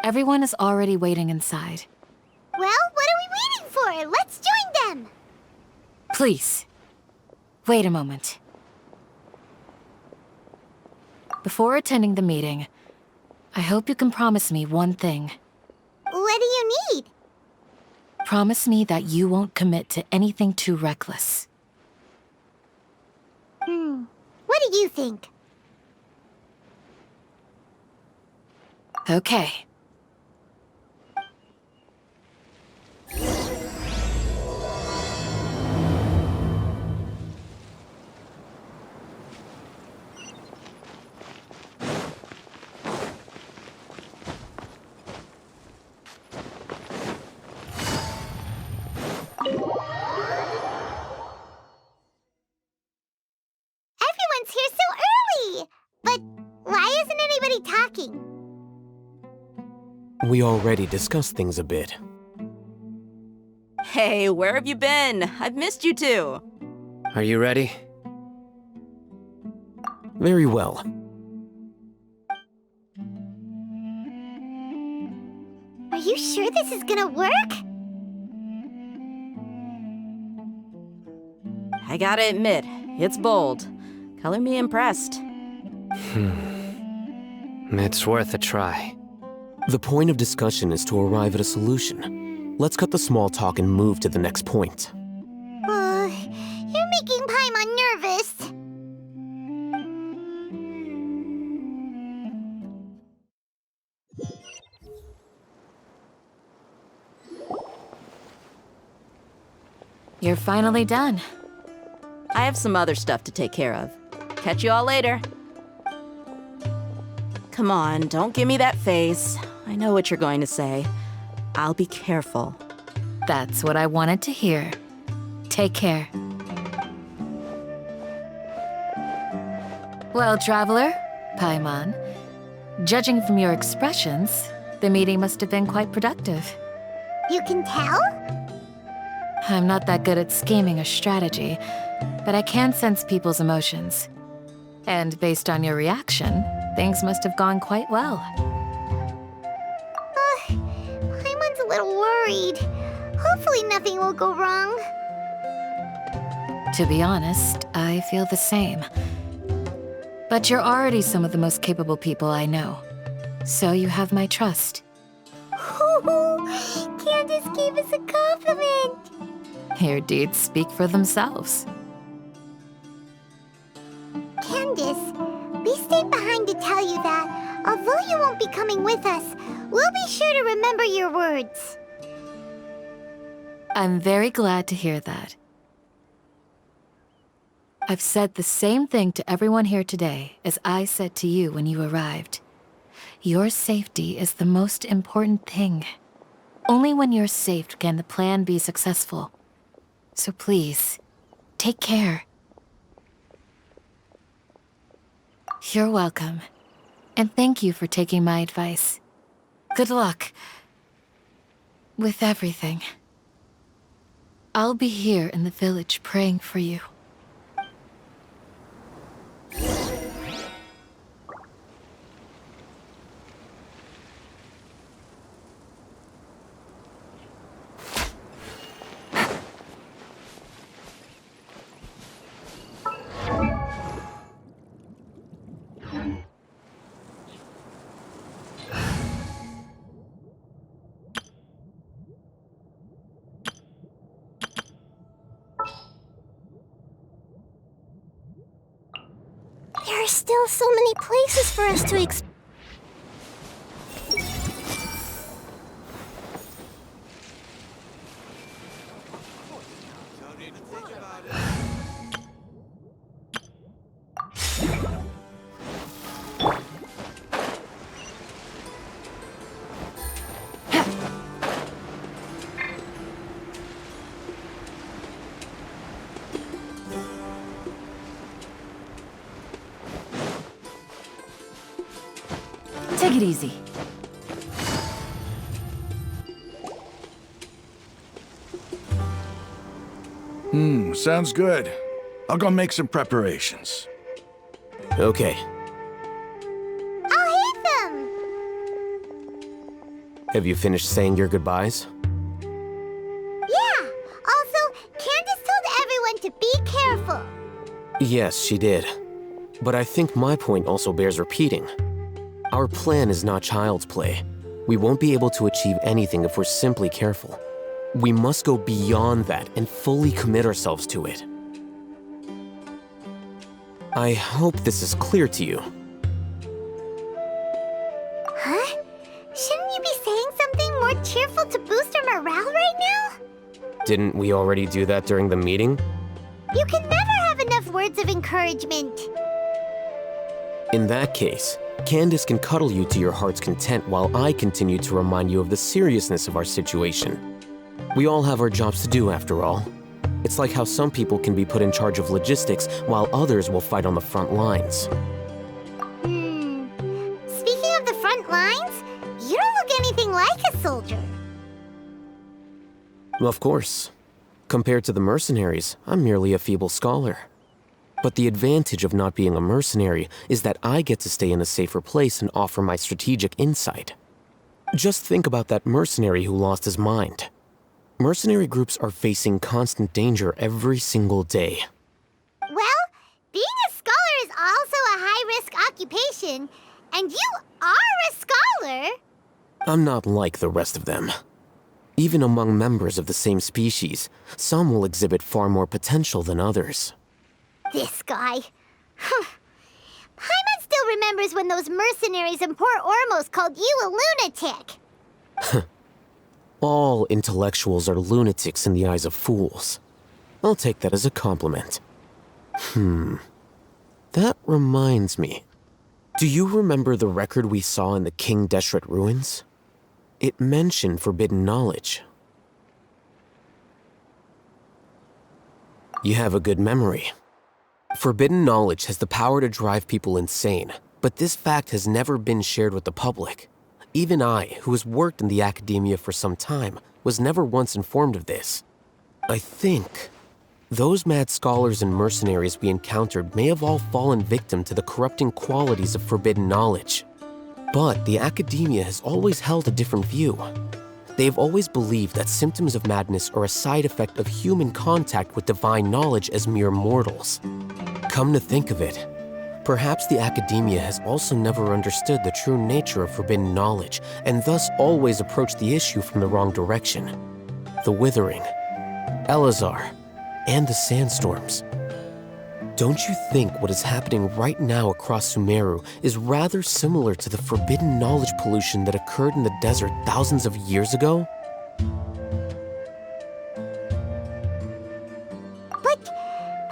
Everyone is already waiting inside. Well, what are we waiting for? Let's join them! Please, wait a moment. Before attending the meeting, I hope you can promise me one thing. What do you need? Promise me that you won't commit to anything too reckless. What do you think? Okay. Everyone's here so early! But why isn't anybody talking? We already discussed things a bit. Hey, where have you been? I've missed you too. Are you ready? Very well. Are you sure this is gonna work? I gotta admit, it's bold. Color me impressed. It's worth a try. The point of discussion is to arrive at a solution. Let's cut the small talk and move to the next point. You're making Paimon nervous. You're finally done. I have some other stuff to take care of. Catch you all later. Come on, don't give me that face. I know what you're going to say. I'll be careful. That's what I wanted to hear. Take care. Well, traveler, Paimon, judging from your expressions, the meeting must have been quite productive. You can tell? I'm not that good at scheming or strategy, but I can sense people's emotions. And based on your reaction, things must have gone quite well. Paimon's a little worried. Hopefully nothing will go wrong. To be honest, I feel the same. But you're already some of the most capable people I know. So you have my trust. Candace gave us a compliment. Your deeds speak for themselves. Candace, we stayed behind to tell you that, although you won't be coming with us, we'll be sure to remember your words. I'm very glad to hear that. I've said the same thing to everyone here today as I said to you when you arrived. Your safety is the most important thing. Only when you're safe can the plan be successful. So please, take care. You're welcome. And thank you for taking my advice. Good luck with everything. I'll be here in the village praying for you. still so many places for us to explore. Take it easy. Sounds good. I'll go make some preparations. Okay. I'll hit them! Have you finished saying your goodbyes? Yeah! Also, Candace told everyone to be careful. Yes, she did. But I think my point also bears repeating. Our plan is not child's play. We won't be able to achieve anything if we're simply careful. We must go beyond that and fully commit ourselves to it. I hope this is clear to you. Huh? Shouldn't you be saying something more cheerful to boost our morale right now? Didn't we already do that during the meeting? You can never have enough words of encouragement. In that case, Candace can cuddle you to your heart's content while I continue to remind you of the seriousness of our situation. We all have our jobs to do, after all. It's like how some people can be put in charge of logistics while others will fight on the front lines. Speaking of the front lines, you don't look anything like a soldier. Of course. Compared to the mercenaries, I'm merely a feeble scholar. But the advantage of not being a mercenary is that I get to stay in a safer place and offer my strategic insight. Just think about that mercenary who lost his mind. Mercenary groups are facing constant danger every single day. Well, being a scholar is also a high-risk occupation, and you are a scholar. I'm not like the rest of them. Even among members of the same species, some will exhibit far more potential than others. This guy. Paimon still remembers when those mercenaries in Port Ormos called you a lunatic. All intellectuals are lunatics in the eyes of fools. I'll take that as a compliment. That reminds me. Do you remember the record we saw in the King Deshret ruins? It mentioned forbidden knowledge. You have a good memory. Forbidden knowledge has the power to drive people insane, but this fact has never been shared with the public. Even I, who has worked in the academia for some time, was never once informed of this. I think those mad scholars and mercenaries we encountered may have all fallen victim to the corrupting qualities of forbidden knowledge. But the academia has always held a different view. They have always believed that symptoms of madness are a side effect of human contact with divine knowledge as mere mortals. Come to think of it, perhaps the academia has also never understood the true nature of forbidden knowledge, and thus always approached the issue from the wrong direction. The Withering, Elazar, and the sandstorms. Don't you think what is happening right now across Sumeru is rather similar to the forbidden knowledge pollution that occurred in the desert thousands of years ago? But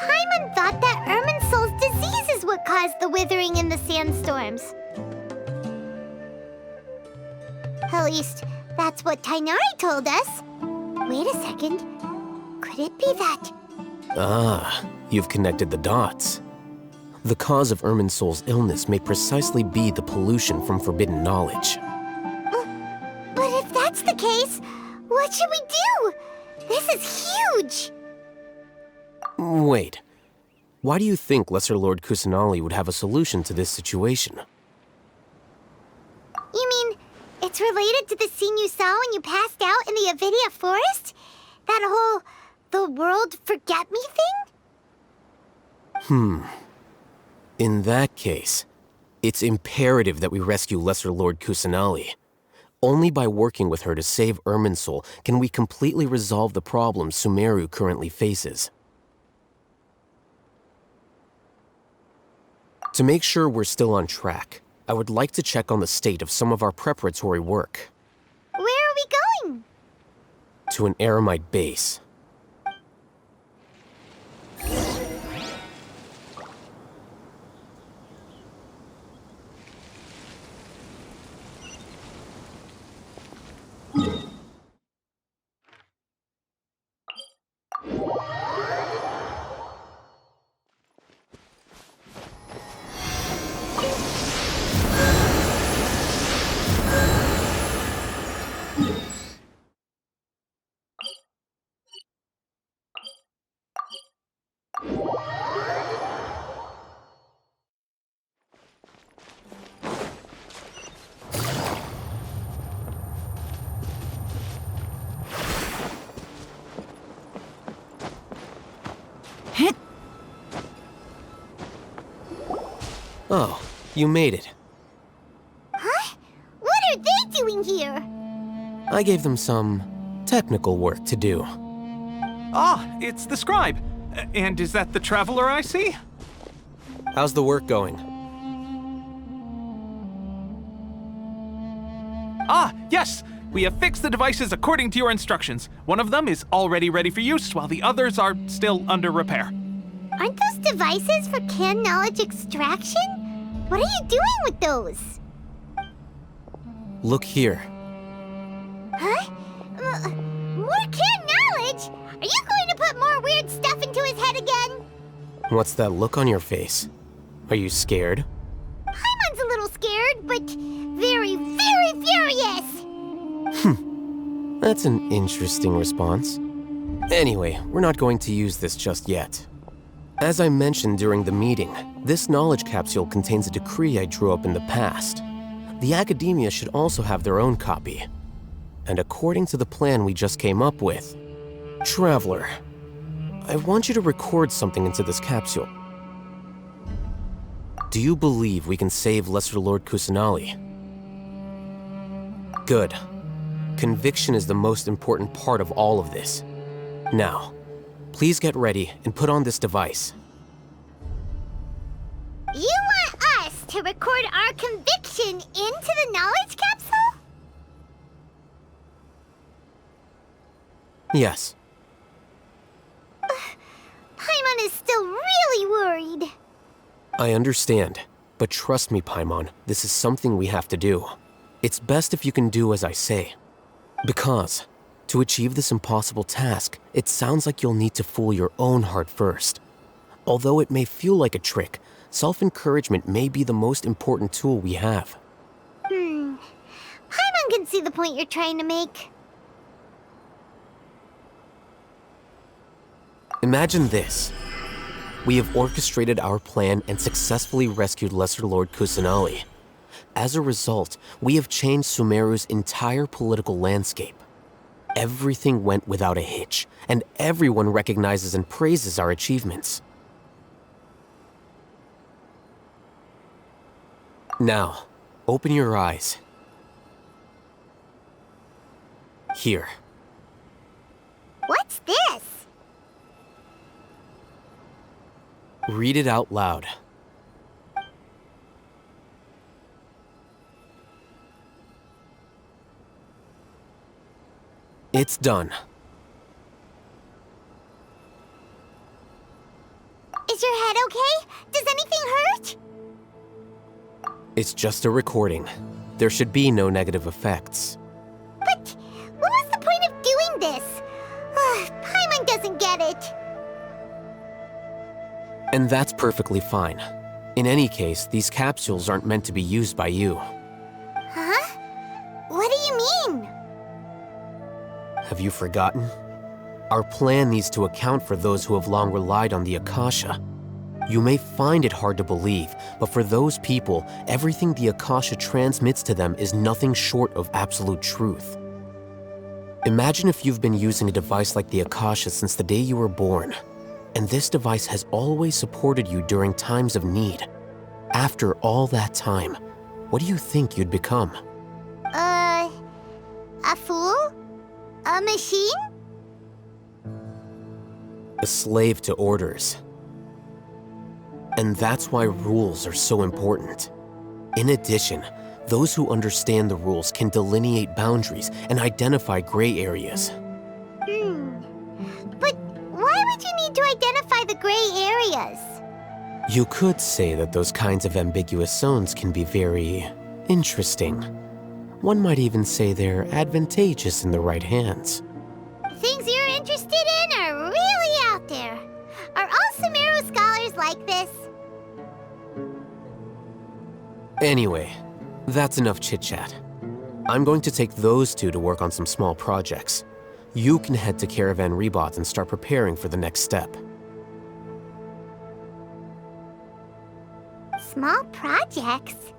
Paimon thought that Irminsul's disease is what caused the withering in the sandstorms. At least, that's what Tighnari told us. Wait a second. Could it be that? Ah, you've connected the dots. The cause of Irminsul's illness may precisely be the pollution from forbidden knowledge. But if that's the case, what should we do? This is huge! Wait. Why do you think Lesser Lord Kusanali would have a solution to this situation? You mean, it's related to the scene you saw when you passed out in the Avidia forest? That whole, the world forget me thing? In that case, it's imperative that we rescue Lesser Lord Kusanali. Only by working with her to save Irminsul can we completely resolve the problems Sumeru currently faces. To make sure we're still on track, I would like to check on the state of some of our preparatory work. Where are we going? To an Eremite base. Oh, you made it. Huh? What are they doing here? I gave them some technical work to do. Ah, it's the scribe. And is that the traveler I see? How's the work going? Ah, yes! We have fixed the devices according to your instructions. One of them is already ready for use, while the others are still under repair. Aren't those devices for canned knowledge extraction? What are you doing with those? Look here. Huh? More canned knowledge? Are you going to put more weird stuff into his head again? What's that look on your face? Are you scared? Paimon's a little scared, but very, very furious! That's an interesting response. Anyway, we're not going to use this just yet. As I mentioned during the meeting, this knowledge capsule contains a decree I drew up in the past. The academia should also have their own copy. And according to the plan we just came up with, Traveler, I want you to record something into this capsule. Do you believe we can save Lesser Lord Kusanali? Good. Conviction is the most important part of all of this. Now, please get ready and put on this device. You want us to record our conviction into the knowledge capsule? Yes. Paimon is still really worried. I understand, but trust me, Paimon, this is something we have to do. It's best if you can do as I say. Because, to achieve this impossible task, it sounds like you'll need to fool your own heart first. Although it may feel like a trick, self-encouragement may be the most important tool we have. Paimon can see the point you're trying to make. Imagine this. We have orchestrated our plan and successfully rescued Lesser Lord Kusanali. As a result, we have changed Sumeru's entire political landscape. Everything went without a hitch, and everyone recognizes and praises our achievements. Now, open your eyes. Here. What's this? Read it out loud. It's done. Is your head okay? Does anything hurt? It's just a recording. There should be no negative effects. But what was the point of doing this? Paimon doesn't get it. And that's perfectly fine. In any case, these capsules aren't meant to be used by you. Huh? What do you mean? Have you forgotten? Our plan needs to account for those who have long relied on the Akasha. You may find it hard to believe, but for those people, everything the Akasha transmits to them is nothing short of absolute truth. Imagine if you've been using a device like the Akasha since the day you were born, and this device has always supported you during times of need. After all that time, what do you think you'd become? A fool? A machine? A slave to orders. And that's why rules are so important. In addition, those who understand the rules can delineate boundaries and identify gray areas. But why would you need to identify the gray areas? You could say that those kinds of ambiguous zones can be very interesting. One might even say they're advantageous in the right hands. Things you're interested in are really out there. Are all Sumeru scholars like this? Anyway, that's enough chit-chat. I'm going to take those two to work on some small projects. You can head to Caravan Ribat and start preparing for the next step. Small projects?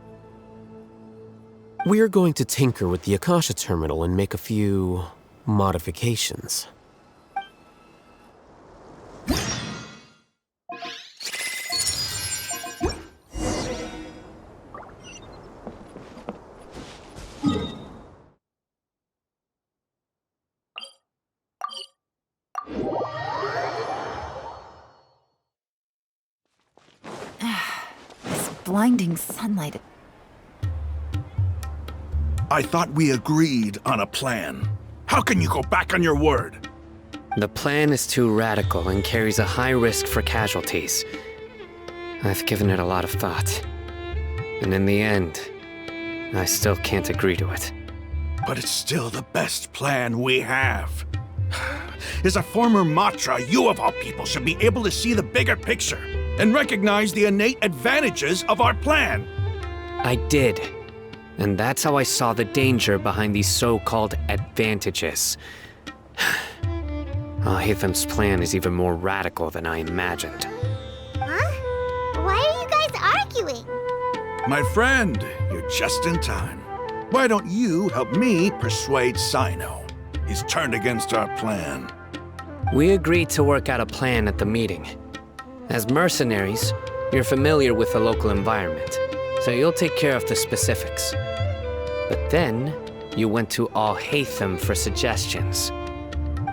We're going to tinker with the Akasha terminal and make a few modifications. This blinding sunlight. I thought we agreed on a plan. How can you go back on your word? The plan is too radical and carries a high risk for casualties. I've given it a lot of thought. And in the end, I still can't agree to it. But it's still the best plan we have. As a former Matra, you of all people should be able to see the bigger picture and recognize the innate advantages of our plan. I did. And that's how I saw the danger behind these so-called advantages. Haytham's plan is even more radical than I imagined. Huh? Why are you guys arguing? My friend, you're just in time. Why don't you help me persuade Sino? He's turned against our plan. We agreed to work out a plan at the meeting. As mercenaries, you're familiar with the local environment, so you'll take care of the specifics. But then, you went to Haytham for suggestions.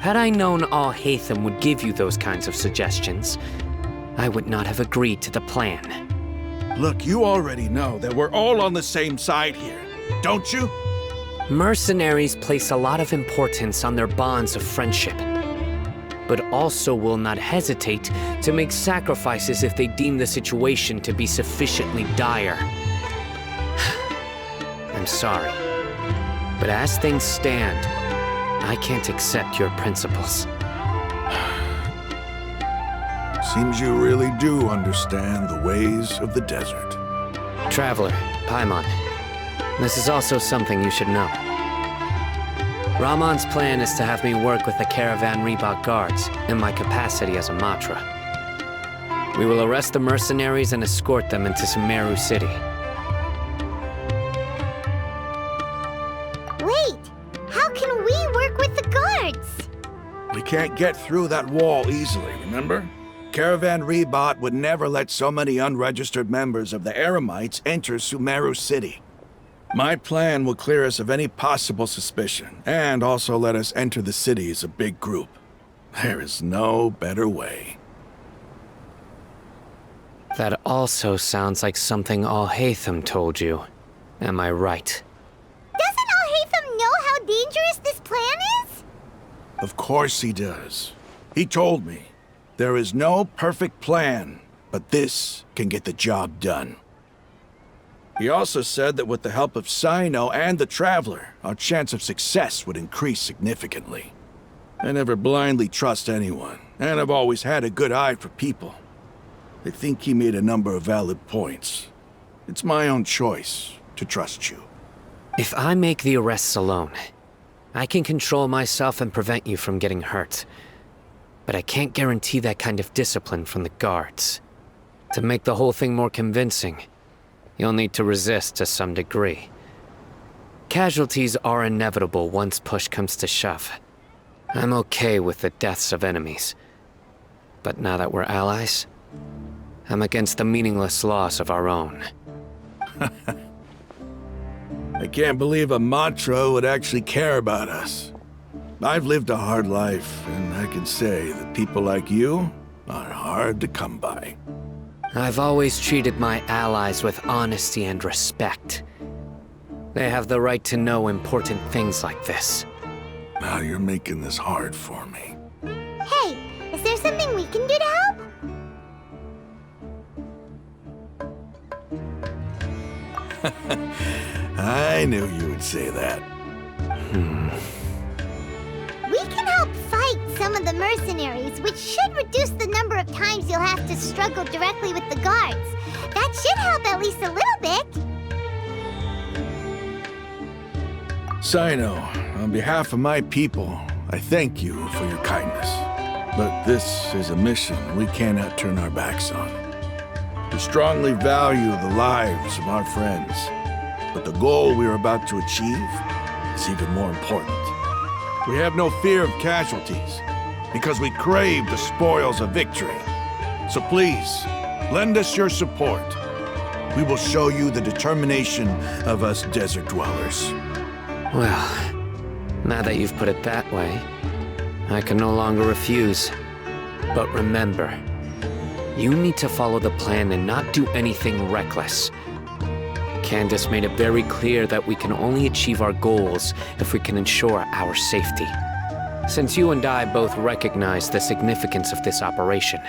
Had I known Haytham would give you those kinds of suggestions, I would not have agreed to the plan. Look, you already know that we're all on the same side here, don't you? Mercenaries place a lot of importance on their bonds of friendship, but also will not hesitate to make sacrifices if they deem the situation to be sufficiently dire. I'm sorry, but as things stand, I can't accept your principles. Seems you really do understand the ways of the desert. Traveler, Paimon, this is also something you should know. Ramon's plan is to have me work with the Caravan Ribat guards in my capacity as a Matra. We will arrest the mercenaries and escort them into Sumeru City. Wait, how can we work with the guards? We can't get through that wall easily, remember? Caravan Ribat would never let so many unregistered members of the Eremites enter Sumeru City. My plan will clear us of any possible suspicion, and also let us enter the city as a big group. There is no better way. That also sounds like something Haytham told you. Am I right? Doesn't Haytham know how dangerous this plan is? Of course he does. He told me, there is no perfect plan, but this can get the job done. He also said that with the help of Sino and the Traveler, our chance of success would increase significantly. I never blindly trust anyone, and I've always had a good eye for people. I think he made a number of valid points. It's my own choice to trust you. If I make the arrests alone, I can control myself and prevent you from getting hurt. But I can't guarantee that kind of discipline from the guards. To make the whole thing more convincing, you'll need to resist to some degree. Casualties are inevitable once push comes to shove. I'm okay with the deaths of enemies. But now that we're allies, I'm against the meaningless loss of our own. I can't believe a Matra would actually care about us. I've lived a hard life, and I can say that people like you are hard to come by. I've always treated my allies with honesty and respect. They have the right to know important things like this. Now you're making this hard for me. Hey, is there something we can do to help? I knew you would say that. We can help fight some of the mercenaries, which should reduce the number of times you'll have to struggle directly with the guards. That should help at least a little bit. Sino, on behalf of my people, I thank you for your kindness. But this is a mission we cannot turn our backs on. We strongly value the lives of our friends, but the goal we are about to achieve is even more important. We have no fear of casualties, because we crave the spoils of victory. So please, lend us your support. We will show you the determination of us desert dwellers. Well, now that you've put it that way, I can no longer refuse. But remember, you need to follow the plan and not do anything reckless. Candace made it very clear that we can only achieve our goals if we can ensure our safety. Since you and I both recognize the significance of this operation,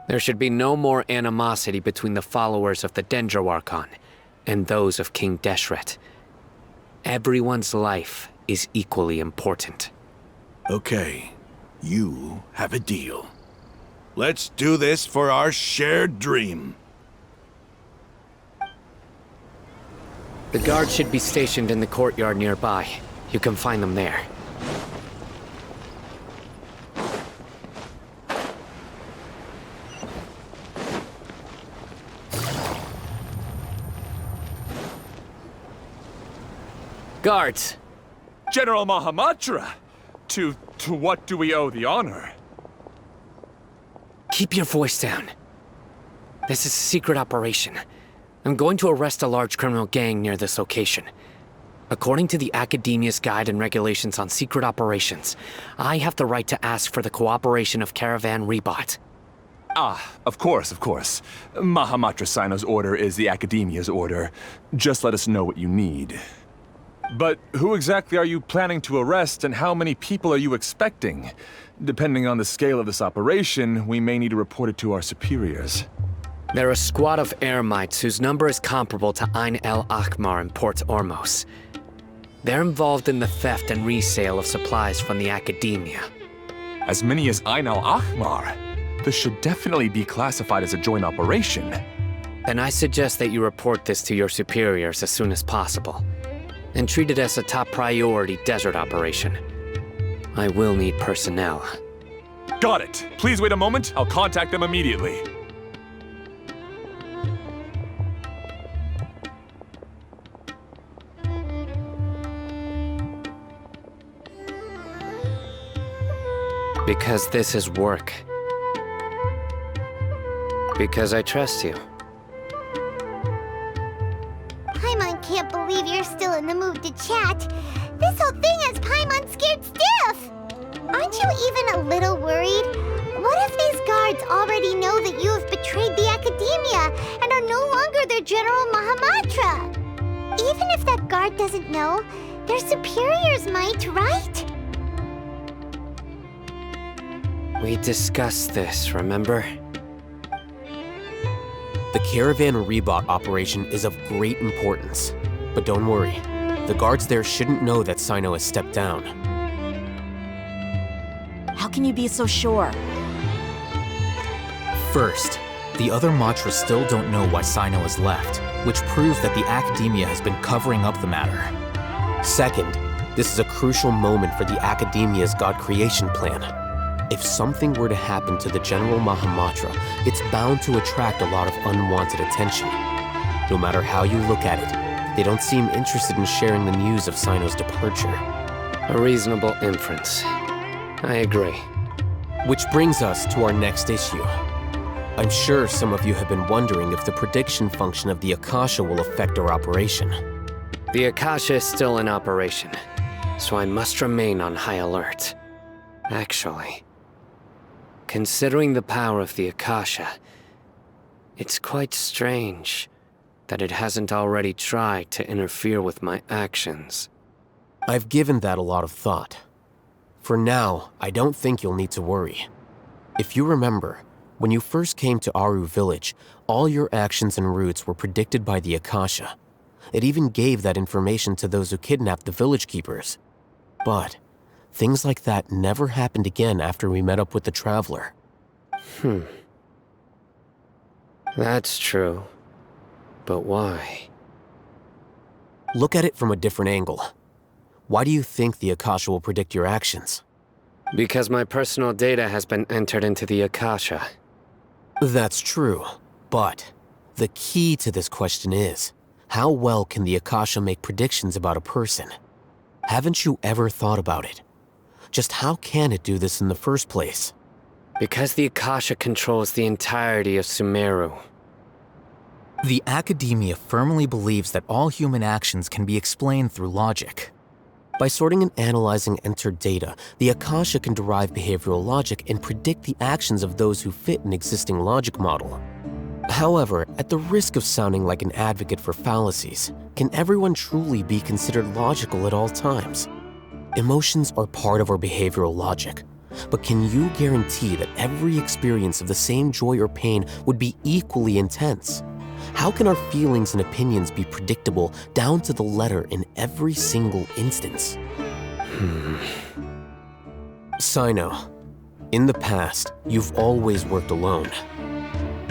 there should be no more animosity between the followers of the Dendro Archon and those of King Deshret. Everyone's life is equally important. Okay, you have a deal. Let's do this for our shared dream. The guards should be stationed in the courtyard nearby. You can find them there. Guards! General Mahamatra! To what do we owe the honor? Keep your voice down. This is a secret operation. I'm going to arrest a large criminal gang near this location. According to the Academia's Guide and Regulations on Secret Operations, I have the right to ask for the cooperation of Caravan Ribat. Ah, of course. Mahamatra Sino's order is the Academia's order. Just let us know what you need. But who exactly are you planning to arrest, and how many people are you expecting? Depending on the scale of this operation, we may need to report it to our superiors. They're a squad of Eremites whose number is comparable to Ain el Akhmar in Port Ormos. They're involved in the theft and resale of supplies from the Academia. As many as Ain el Akhmar? This should definitely be classified as a joint operation. Then I suggest that you report this to your superiors as soon as possible, and treat it as a top priority desert operation. I will need personnel. Got it. Please wait a moment. I'll contact them immediately. Because this is work. Because I trust you. Paimon can't believe you're still in the mood to chat. This whole thing has Paimon scared stiff. Aren't you even a little worried? What if these guards already know that you have betrayed the Academia and are no longer their General Mahamatra? Even if that guard doesn't know, their superiors might, right? We discussed this, remember? The Caravan Ribat operation is of great importance. But don't worry, the guards there shouldn't know that Sino has stepped down. How can you be so sure? First, the other Matras still don't know why Sino has left, which proves that the Academia has been covering up the matter. Second, this is a crucial moment for the Academia's God creation plan. If something were to happen to the General Mahamatra, it's bound to attract a lot of unwanted attention. No matter how you look at it, they don't seem interested in sharing the news of Sino's departure. A reasonable inference. I agree. Which brings us to our next issue. I'm sure some of you have been wondering if the prediction function of the Akasha will affect our operation. The Akasha is still in operation, so I must remain on high alert. Actually, considering the power of the Akasha, It's quite strange that it hasn't already tried to interfere with my actions. I've given that a lot of thought. For now, I don't think you'll need to worry. If you remember, when you first came to Aaru village, all your actions and routes were predicted by the Akasha. It even gave that information to those who kidnapped the village keepers. But things like that never happened again after we met up with the Traveler. That's true. But why? Look at it from a different angle. Why do you think the Akasha will predict your actions? Because my personal data has been entered into the Akasha. That's true, but the key to this question is, how well can the Akasha make predictions about a person? Haven't you ever thought about it? Just how can it do this in the first place? Because the Akasha controls the entirety of Sumeru. The Academia firmly believes that all human actions can be explained through logic. By sorting and analyzing entered data, the Akasha can derive behavioral logic and predict the actions of those who fit an existing logic model. However, at the risk of sounding like an advocate for fallacies, can everyone truly be considered logical at all times? Emotions are part of our behavioral logic, but can you guarantee that every experience of the same joy or pain would be equally intense? How can our feelings and opinions be predictable down to the letter in every single instance? Sino, in the past, you've always worked alone.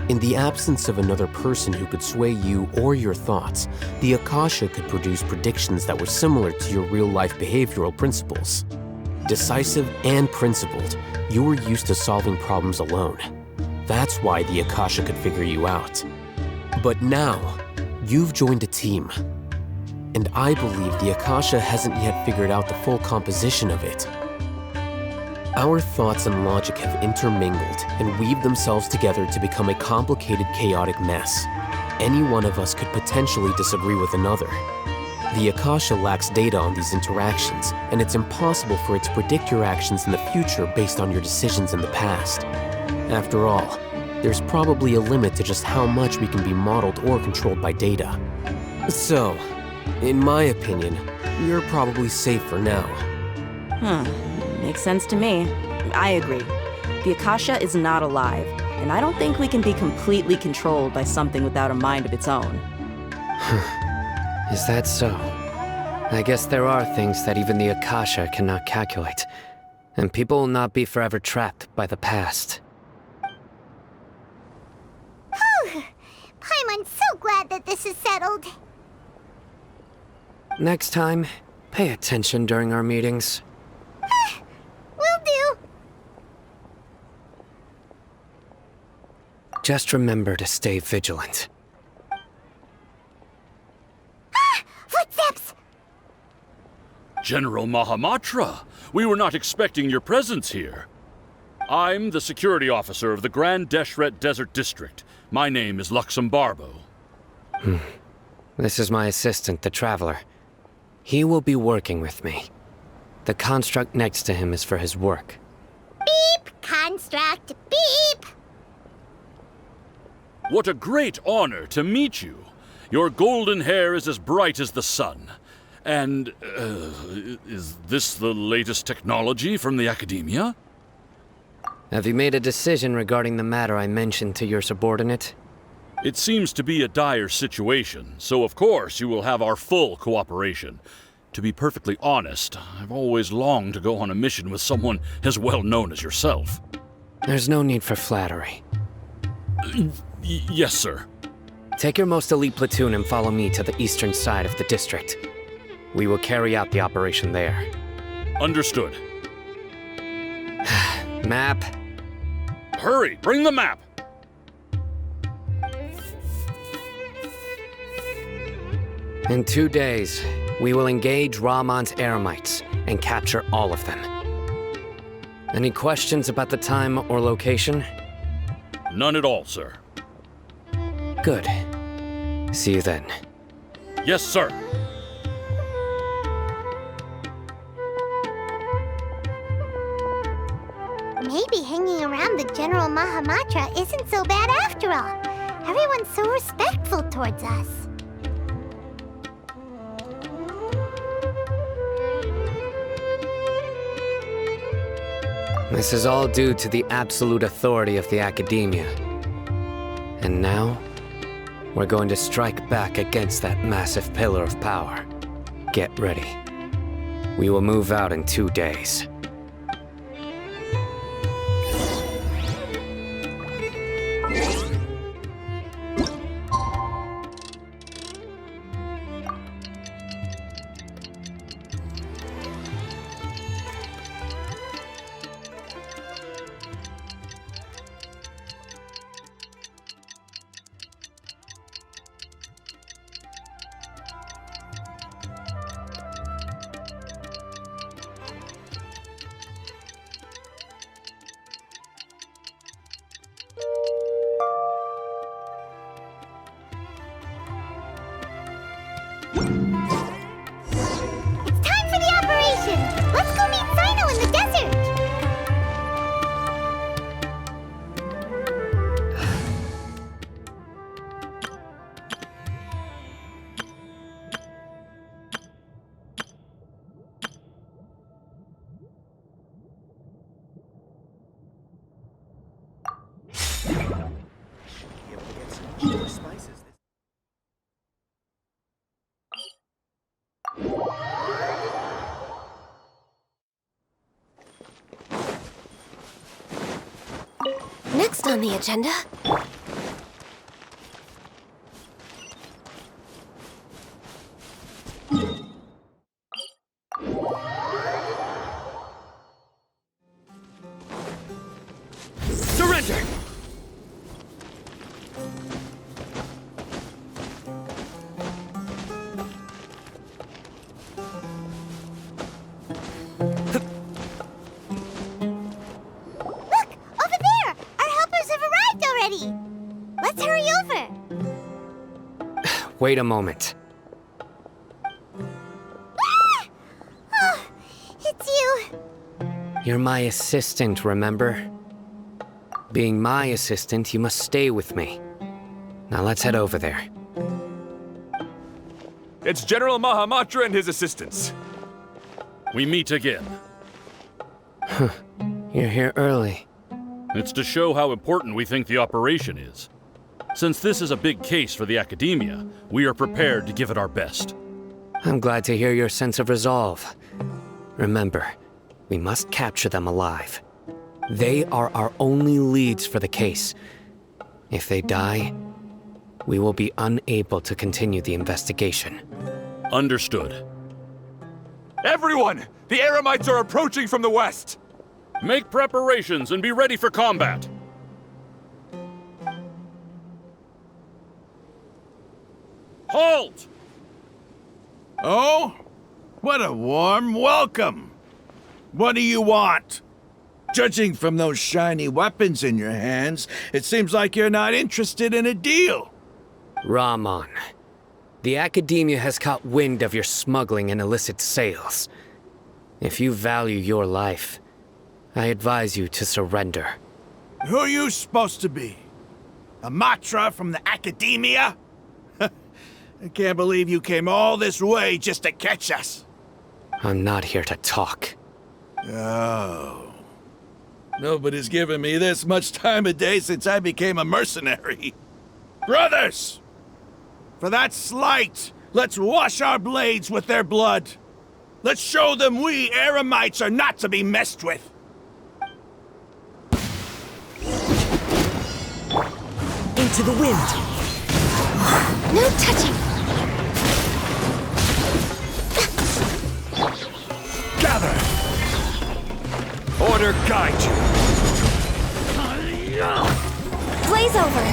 In the absence of another person who could sway you or your thoughts, the Akasha could produce predictions that were similar to your real-life behavioral principles. Decisive and principled, you were used to solving problems alone. That's why the Akasha could figure you out. But now, you've joined a team. And I believe the Akasha hasn't yet figured out the full composition of it. Our thoughts and logic have intermingled and weaved themselves together to become a complicated, chaotic mess. Any one of us could potentially disagree with another. The Akasha lacks data on these interactions, and it's impossible for it to predict your actions in the future based on your decisions in the past. After all, there's probably a limit to just how much we can be modeled or controlled by data. So, in my opinion, you're probably safe for now. Makes sense to me. I agree. The Akasha is not alive, and I don't think we can be completely controlled by something without a mind of its own. Is that so? I guess there are things that even the Akasha cannot calculate, and people will not be forever trapped by the past. Paimon's so glad that this is settled. Next time, pay attention during our meetings. Will do. Just remember to stay vigilant. Footsteps! General Mahamatra, we were not expecting your presence here. I'm the security officer of the Grand Deshret Desert District. My name is Luxembarbo. This is my assistant, the Traveler. He will be working with me. The construct next to him is for his work. Beep! Construct, beep! What a great honor to meet you. Your golden hair is as bright as the sun. And, is this the latest technology from the Academia? Have you made a decision regarding the matter I mentioned to your subordinate? It seems to be a dire situation, so of course you will have our full cooperation. To be perfectly honest, I've always longed to go on a mission with someone as well known as yourself. There's no need for flattery. Yes, sir. Take your most elite platoon and follow me to the eastern side of the district. We will carry out the operation there. Understood. Map. Hurry, bring the map! In 2 days, we will engage Rahman's Eremites and capture all of them. Any questions about the time or location? None at all, sir. Good. See you then. Yes, sir. Maybe hanging around the General Mahamatra isn't so bad after all. Everyone's so respectful towards us. This is all due to the absolute authority of the Academia. And now, we're going to strike back against that massive pillar of power. Get ready. We will move out in 2 days. It's time for the operation! Let's go meet Sino in the desert! Next on the agenda... Surrender! Over there! Our helpers have arrived already! Let's hurry over! Wait a moment. Ah! Oh, it's you! You're my assistant, remember? Being my assistant, you must stay with me. Now let's head over there. It's General Mahamatra and his assistants. We meet again. You're here early. It's to show how important we think the operation is. Since this is a big case for the Academia, we are prepared to give it our best. I'm glad to hear your sense of resolve. Remember, we must capture them alive. They are our only leads for the case. If they die, we will be unable to continue the investigation. Understood. Everyone! The Eremites are approaching from the west! Make preparations and be ready for combat. Halt! Oh? What a warm welcome! What do you want? Judging from those shiny weapons in your hands, it seems like you're not interested in a deal. Rahman, the Academia has caught wind of your smuggling and illicit sales. If you value your life, I advise you to surrender. Who are you supposed to be? A Matra from the Academia? I can't believe you came all this way just to catch us. I'm not here to talk. Oh. Nobody's given me this much time of day since I became a mercenary. Brothers! For that slight, let's wash our blades with their blood. Let's show them we Eremites are not to be messed with. Into the wind. No touching. Gather! Order guide you. Blaze over.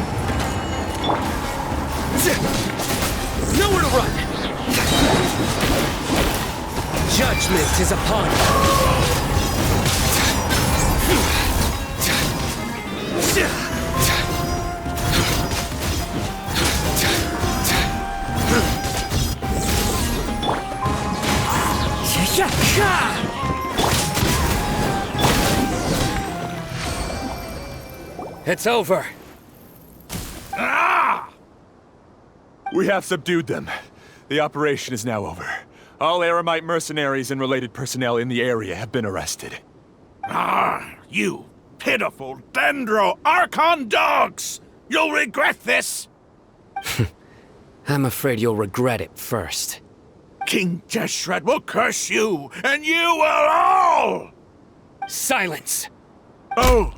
Nowhere to run! Judgment is upon It's over. Ah! We have subdued them. The operation is now over. All Aramite mercenaries and related personnel in the area have been arrested. Ah, you pitiful Dendro Archon dogs! You'll regret this! I'm afraid you'll regret it first. King Deshret will curse you, and you will all! Silence! Oh,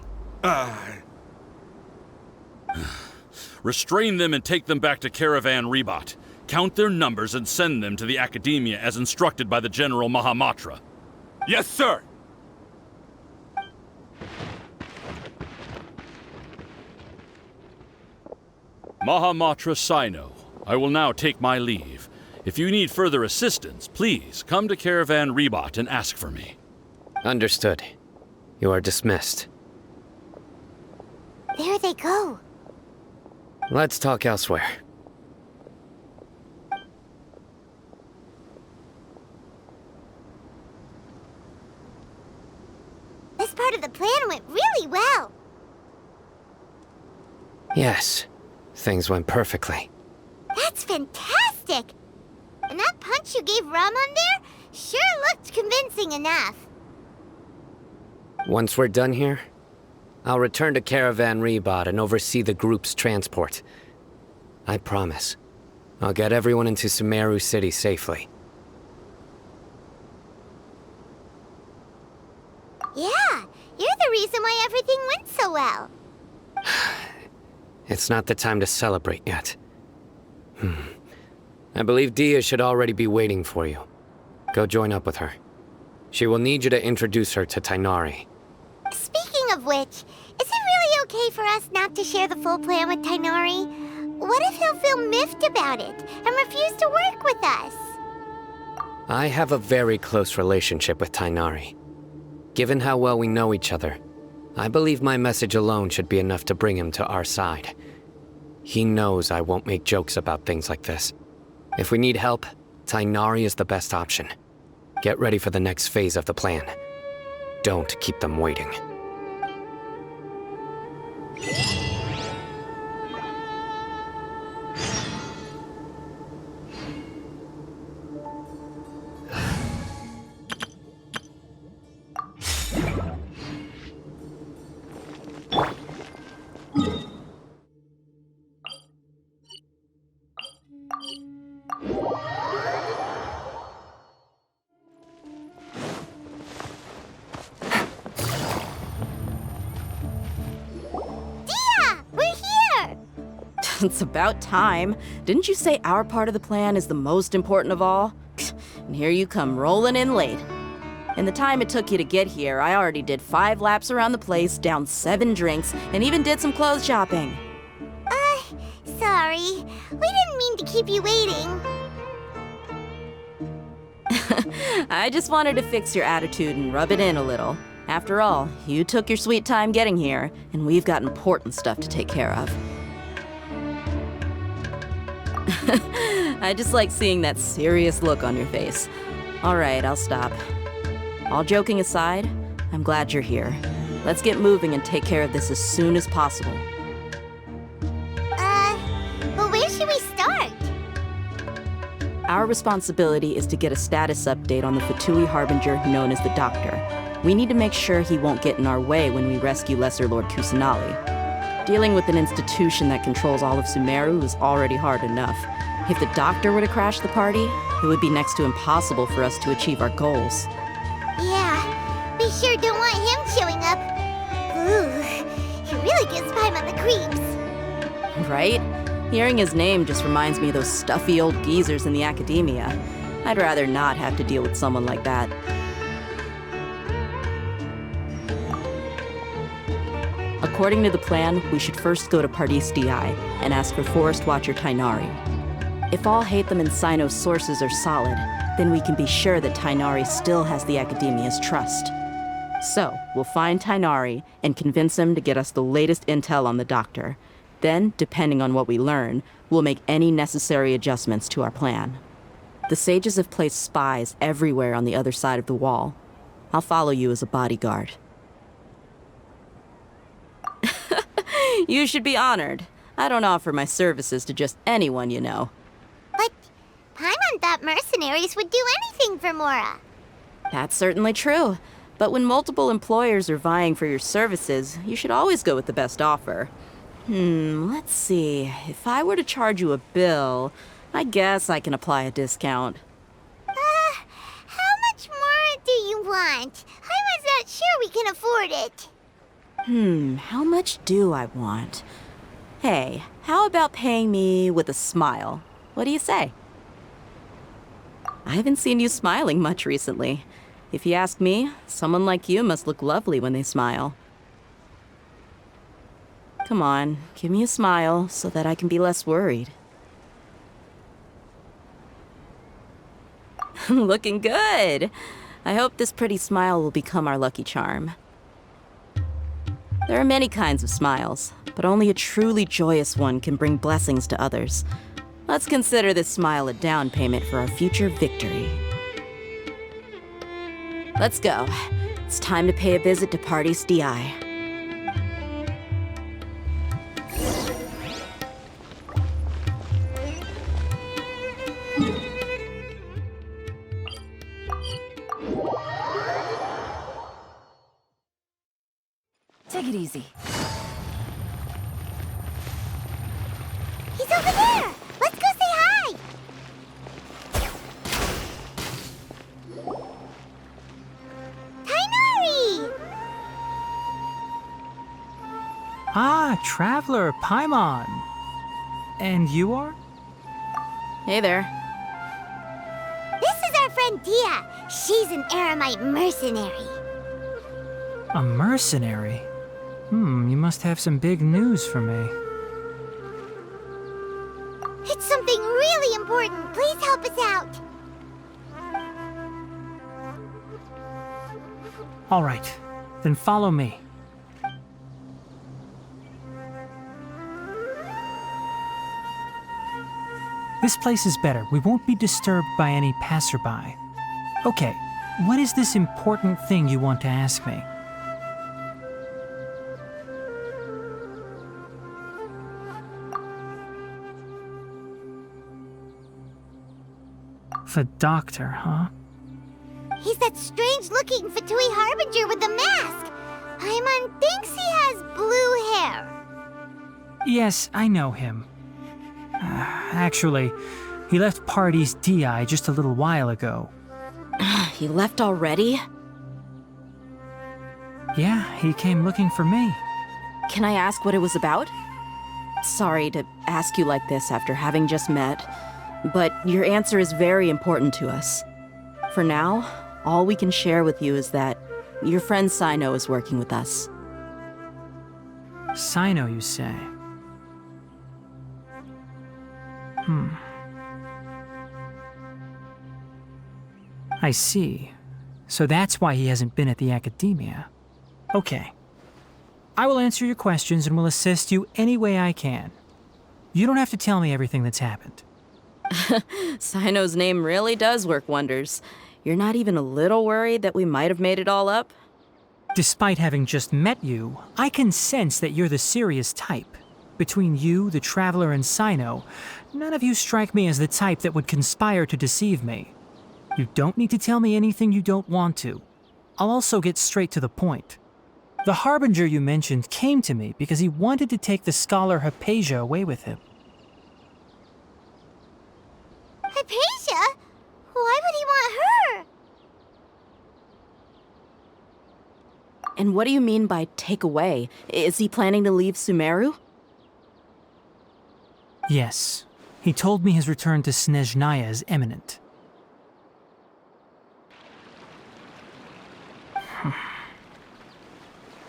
Restrain them and take them back to Caravan Ribat. Count their numbers and send them to the Academia as instructed by the General Mahamatra. Yes, sir! Mahamatra Sino, I will now take my leave. If you need further assistance, please come to Caravan Ribat and ask for me. Understood. You are dismissed. There they go. Let's talk elsewhere. This part of the plan went really well. Yes, things went perfectly. That's fantastic! And that punch you gave Ramon there sure looked convincing enough. Once we're done here, I'll return to Caravan Ribat and oversee the group's transport. I promise. I'll get everyone into Sumeru City safely. Yeah, you're the reason why everything went so well. It's not the time to celebrate yet. I believe Dia should already be waiting for you. Go join up with her. She will need you to introduce her to Tighnari. Speaking of which, is it really okay for us not to share the full plan with Tighnari? What if he'll feel miffed about it and refuse to work with us? I have a very close relationship with Tighnari. Given how well we know each other, I believe my message alone should be enough to bring him to our side. He knows I won't make jokes about things like this. If we need help, Tighnari is the best option. Get ready for the next phase of the plan. Don't keep them waiting. It's about time. Didn't you say our part of the plan is the most important of all? And here you come rolling in late. In the time it took you to get here, I already did 5 laps around the place, downed 7 drinks, and even did some clothes shopping. Sorry. We didn't mean to keep you waiting. I just wanted to fix your attitude and rub it in a little. After all, you took your sweet time getting here, and we've got important stuff to take care of. I just like seeing that serious look on your face. All right, I'll stop. All joking aside, I'm glad you're here. Let's get moving and take care of this as soon as possible. But where should we start? Our responsibility is to get a status update on the Fatui Harbinger known as the Doctor. We need to make sure he won't get in our way when we rescue Lesser Lord Kusanali. Dealing with an institution that controls all of Sumeru is already hard enough. If the Doctor were to crash the party, it would be next to impossible for us to achieve our goals. Yeah, we sure don't want him showing up. Ooh, he really gives Paimon the creeps. Right? Hearing his name just reminds me of those stuffy old geezers in the Academia. I'd rather not have to deal with someone like that. According to the plan, we should first go to Pardis Di and ask for Forest Watcher Tighnari. If all Haytham and Sino's sources are solid, then we can be sure that Tighnari still has the Academia's trust. So, we'll find Tighnari and convince him to get us the latest intel on the Doctor. Then, depending on what we learn, we'll make any necessary adjustments to our plan. The sages have placed spies everywhere on the other side of the wall. I'll follow you as a bodyguard. You should be honored. I don't offer my services to just anyone, you know. thought mercenaries would do anything for Mora. That's certainly true. But when multiple employers are vying for your services, you should always go with the best offer. Let's see. If I were to charge you a bill, I guess I can apply a discount. How much more do you want? I was not sure we can afford it. How much do I want? Hey, how about paying me with a smile? What do you say? I haven't seen you smiling much recently. If you ask me, someone like you must look lovely when they smile. Come on, give me a smile so that I can be less worried. Looking good! I hope this pretty smile will become our lucky charm. There are many kinds of smiles, but only a truly joyous one can bring blessings to others. Let's consider this smile a down payment for our future victory. Let's go. It's time to pay a visit to Party's DI. Take it easy. He's over there! Let's go say hi! Tighnari! Ah, Traveler, Paimon. And you are? Hey there. This is our friend Dia. She's an Aramite mercenary. A mercenary? You must have some big news for me. It's something really important. Please help us out. All right, then follow me. This place is better. We won't be disturbed by any passerby. Okay, what is this important thing you want to ask me? The doctor, huh? He's that strange-looking Fatui Harbinger with the mask. Paimon thinks he has blue hair. Yes, I know him. Actually, he left Party's DI just a little while ago. He left already? Yeah, he came looking for me. Can I ask what it was about? Sorry to ask you like this after having just met, but your answer is very important to us. For now, all we can share with you is that your friend Sino is working with us. Sino, you say? I see. So that's why he hasn't been at the academia. Okay. I will answer your questions and will assist you any way I can. You don't have to tell me everything that's happened. Sino's name really does work wonders. You're not even a little worried that we might have made it all up? Despite having just met you, I can sense that you're the serious type. Between you, the Traveler, and Sino, none of you strike me as the type that would conspire to deceive me. You don't need to tell me anything you don't want to. I'll also get straight to the point. The Harbinger you mentioned came to me because he wanted to take the scholar Haypasia away with him. Haypasia? Why would he want her? And what do you mean by take away? Is he planning to leave Sumeru? Yes. He told me his return to Snezhnaya is imminent.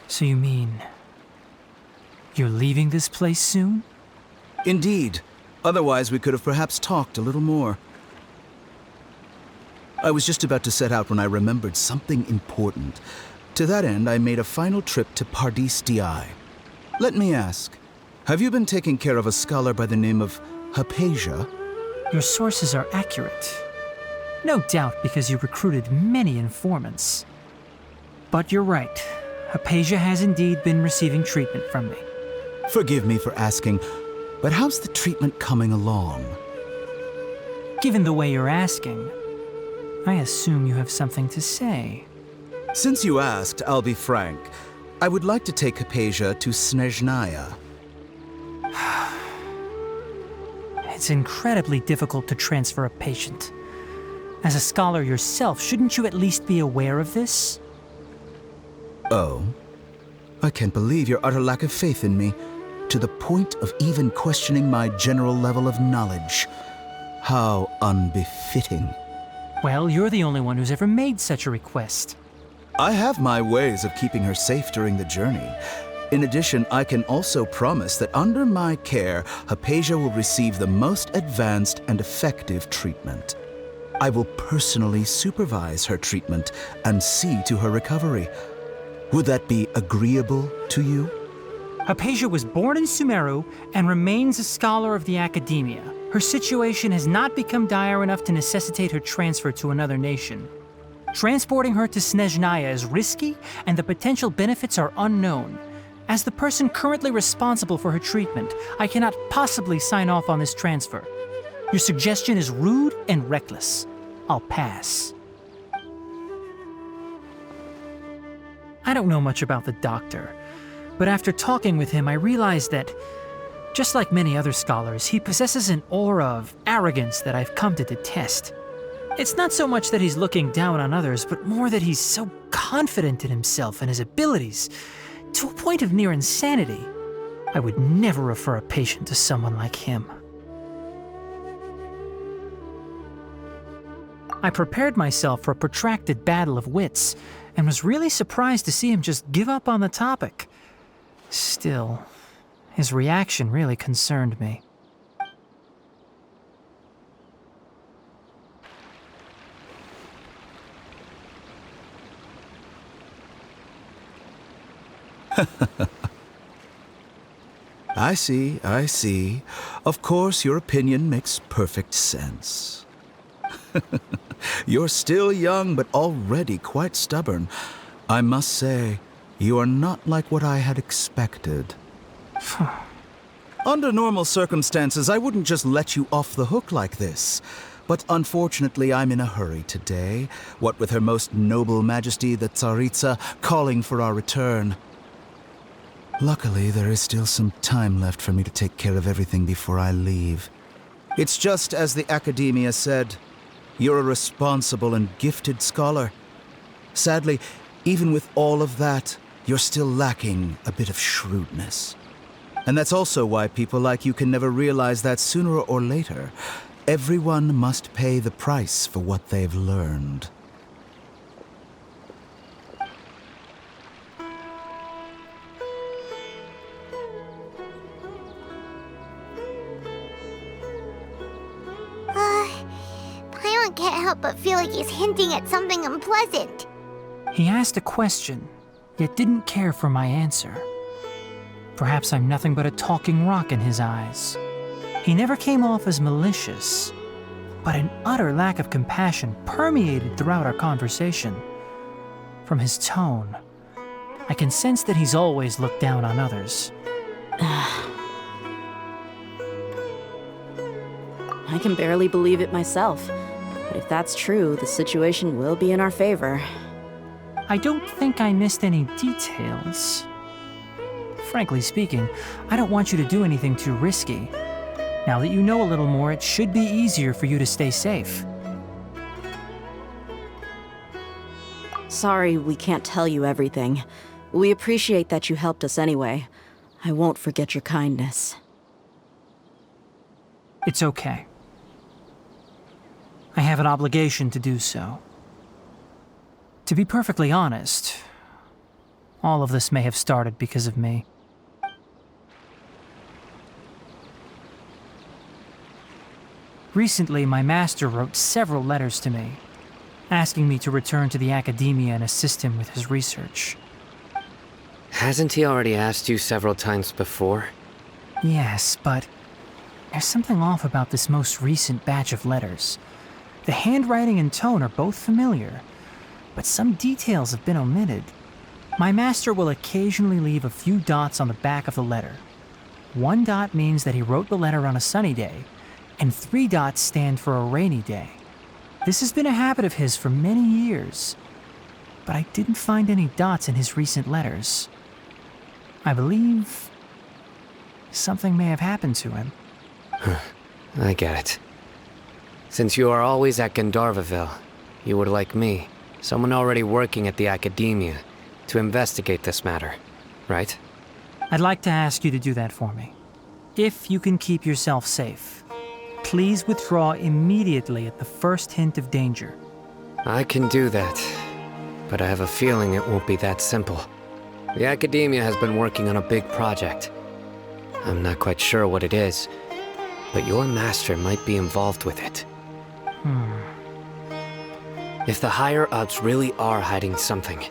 So you mean... you're leaving this place soon? Indeed. Otherwise, we could have perhaps talked a little more. I was just about to set out when I remembered something important. To that end, I made a final trip to Pardis DI. Let me ask, have you been taking care of a scholar by the name of Haypasia? Your sources are accurate. No doubt because you recruited many informants. But you're right. Haypasia has indeed been receiving treatment from me. Forgive me for asking, but how's the treatment coming along? Given the way you're asking, I assume you have something to say. Since you asked, I'll be frank. I would like to take Hypasia to Snezhnaya. It's incredibly difficult to transfer a patient. As a scholar yourself, shouldn't you at least be aware of this? Oh? I can't believe your utter lack of faith in me, to the point of even questioning my general level of knowledge. How unbefitting. Well, you're the only one who's ever made such a request. I have my ways of keeping her safe during the journey. In addition, I can also promise that under my care, Hypasia will receive the most advanced and effective treatment. I will personally supervise her treatment and see to her recovery. Would that be agreeable to you? Hypasia was born in Sumeru and remains a scholar of the Academia. Her situation has not become dire enough to necessitate her transfer to another nation. Transporting her to Snezhnaya is risky, and the potential benefits are unknown. As the person currently responsible for her treatment, I cannot possibly sign off on this transfer. Your suggestion is rude and reckless. I'll pass. I don't know much about the doctor, but after talking with him, I realized that, just like many other scholars, he possesses an aura of arrogance that I've come to detest. It's not so much that he's looking down on others, but more that he's so confident in himself and his abilities, to a point of near insanity. I would never refer a patient to someone like him. I prepared myself for a protracted battle of wits, and was really surprised to see him just give up on the topic. Still, his reaction really concerned me. I see. Of course, your opinion makes perfect sense. You're still young, but already quite stubborn. I must say, you are not like what I had expected. Under normal circumstances, I wouldn't just let you off the hook like this. But unfortunately, I'm in a hurry today, what with Her Most Noble Majesty the Tsaritsa calling for our return. Luckily, there is still some time left for me to take care of everything before I leave. It's just as the Academia said, you're a responsible and gifted scholar. Sadly, even with all of that, you're still lacking a bit of shrewdness. And that's also why people like you can never realize that sooner or later, everyone must pay the price for what they've learned. Paimon can't help but feel like he's hinting at something unpleasant. He asked a question, yet didn't care for my answer. Perhaps I'm nothing but a talking rock in his eyes. He never came off as malicious, but an utter lack of compassion permeated throughout our conversation. From his tone, I can sense that he's always looked down on others. I can barely believe it myself. But if that's true, the situation will be in our favor. I don't think I missed any details. Frankly speaking, I don't want you to do anything too risky. Now that you know a little more, it should be easier for you to stay safe. Sorry we can't tell you everything. We appreciate that you helped us anyway. I won't forget your kindness. It's okay. I have an obligation to do so. To be perfectly honest, all of this may have started because of me. Recently, my master wrote several letters to me, asking me to return to the Academia and assist him with his research. Hasn't he already asked you several times before? Yes, but there's something off about this most recent batch of letters. The handwriting and tone are both familiar, but some details have been omitted. My master will occasionally leave a few dots on the back of the letter. One dot means that he wrote the letter on a sunny day, and 3 dots stand for a rainy day. This has been a habit of his for many years, but I didn't find any dots in his recent letters. I believe something may have happened to him. I get it. Since you are always at Gandharvaville, you would like me, someone already working at the Academia, to investigate this matter, right? I'd like to ask you to do that for me. If you can keep yourself safe, please withdraw immediately at the first hint of danger. I can do that, but I have a feeling it won't be that simple. The Academia has been working on a big project. I'm not quite sure what it is, but your master might be involved with it. If the higher-ups really are hiding something,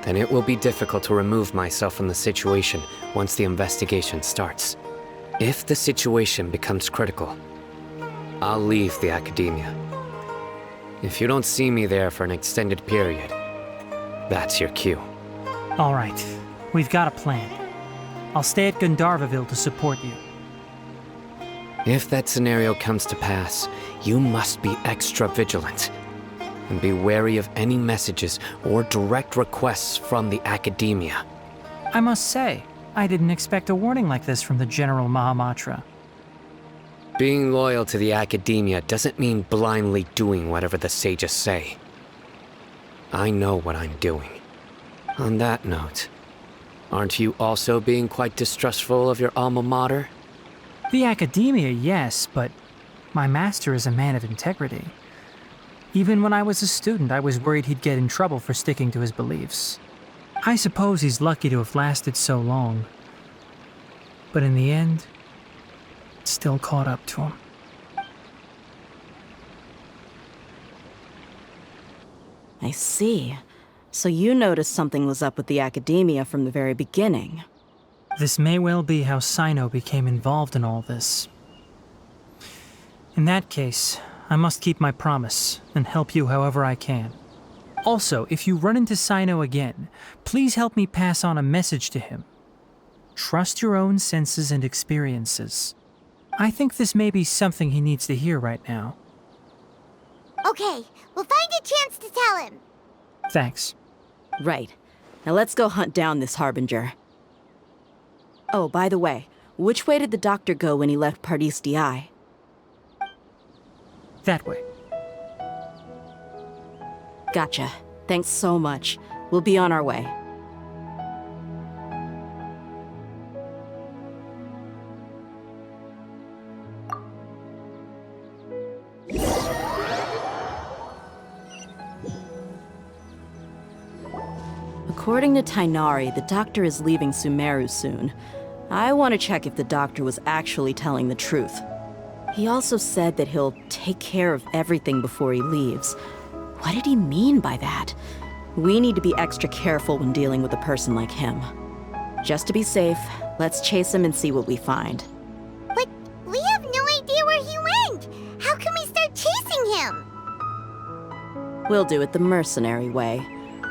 then it will be difficult to remove myself from the situation once the investigation starts. If the situation becomes critical, I'll leave the Academia. If you don't see me there for an extended period, that's your cue. All right, we've got a plan. I'll stay at Gandharvaville to support you. If that scenario comes to pass, you must be extra vigilant. And be wary of any messages or direct requests from the Academia. I must say, I didn't expect a warning like this from the General Mahamatra. Being loyal to the Academia doesn't mean blindly doing whatever the sages say. I know what I'm doing. On that note, aren't you also being quite distrustful of your alma mater? The Academia, yes, but my master is a man of integrity. Even when I was a student, I was worried he'd get in trouble for sticking to his beliefs. I suppose he's lucky to have lasted so long. But in the end, it still caught up to him. I see. So you noticed something was up with the Academia from the very beginning. This may well be how Sino became involved in all this. In that case, I must keep my promise and help you however I can. Also, if you run into Sino again, please help me pass on a message to him. Trust your own senses and experiences. I think this may be something he needs to hear right now. Okay, we'll find a chance to tell him. Thanks. Right. Now let's go hunt down this Harbinger. Oh, by the way, which way did the doctor go when he left Pardis-Di? That way. Gotcha. Thanks so much. We'll be on our way. According to Tighnari, the doctor is leaving Sumeru soon. I want to check if the doctor was actually telling the truth. He also said that he'll take care of everything before he leaves. What did he mean by that? We need to be extra careful when dealing with a person like him. Just to be safe, let's chase him and see what we find. But we have no idea where he went! How can we start chasing him? We'll do it the mercenary way.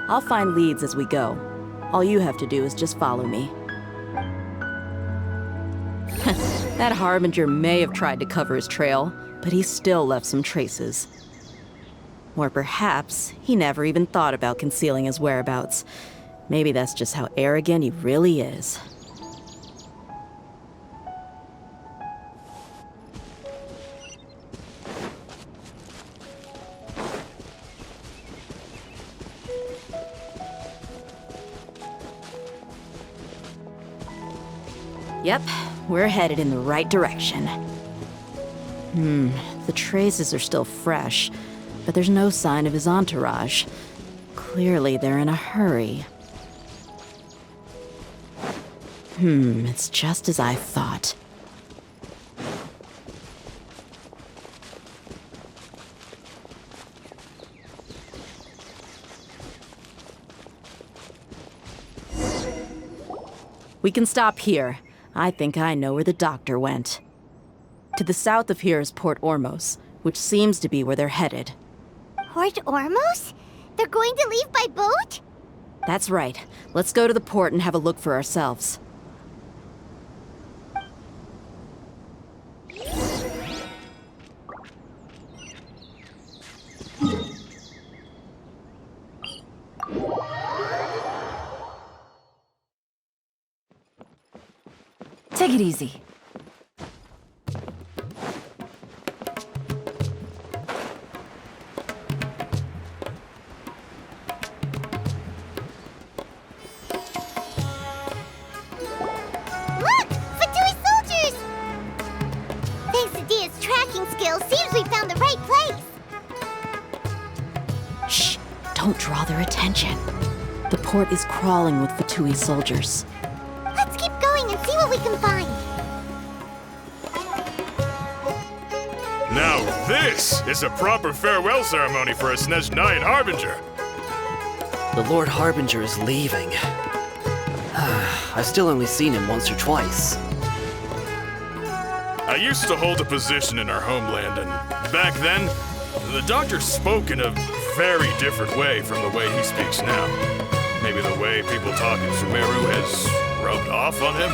I'll find leads as we go. All you have to do is just follow me. That Harbinger may have tried to cover his trail, but he still left some traces. Or perhaps he never even thought about concealing his whereabouts. Maybe that's just how arrogant he really is. Yep, we're headed in the right direction. The traces are still fresh, but there's no sign of his entourage. Clearly they're in a hurry. It's just as I thought. We can stop here. I think I know where the doctor went. To the south of here is Port Ormos, which seems to be where they're headed. Port Ormos? They're going to leave by boat? That's right. Let's go to the port and have a look for ourselves. Take it easy. Look! Fatui soldiers! Thanks to Dia's tracking skills, seems we found the right place. Shh! Don't draw their attention. The port is crawling with Fatui soldiers. Let's keep going and see what we can find. Now this is a proper farewell ceremony for a Tighnari Harbinger. The Lord Harbinger is leaving. I've still only seen him once or twice. I used to hold a position in our homeland, and back then, the Doctor spoke in a very different way from the way he speaks now. Maybe the way people talk in Sumeru has rubbed off on him?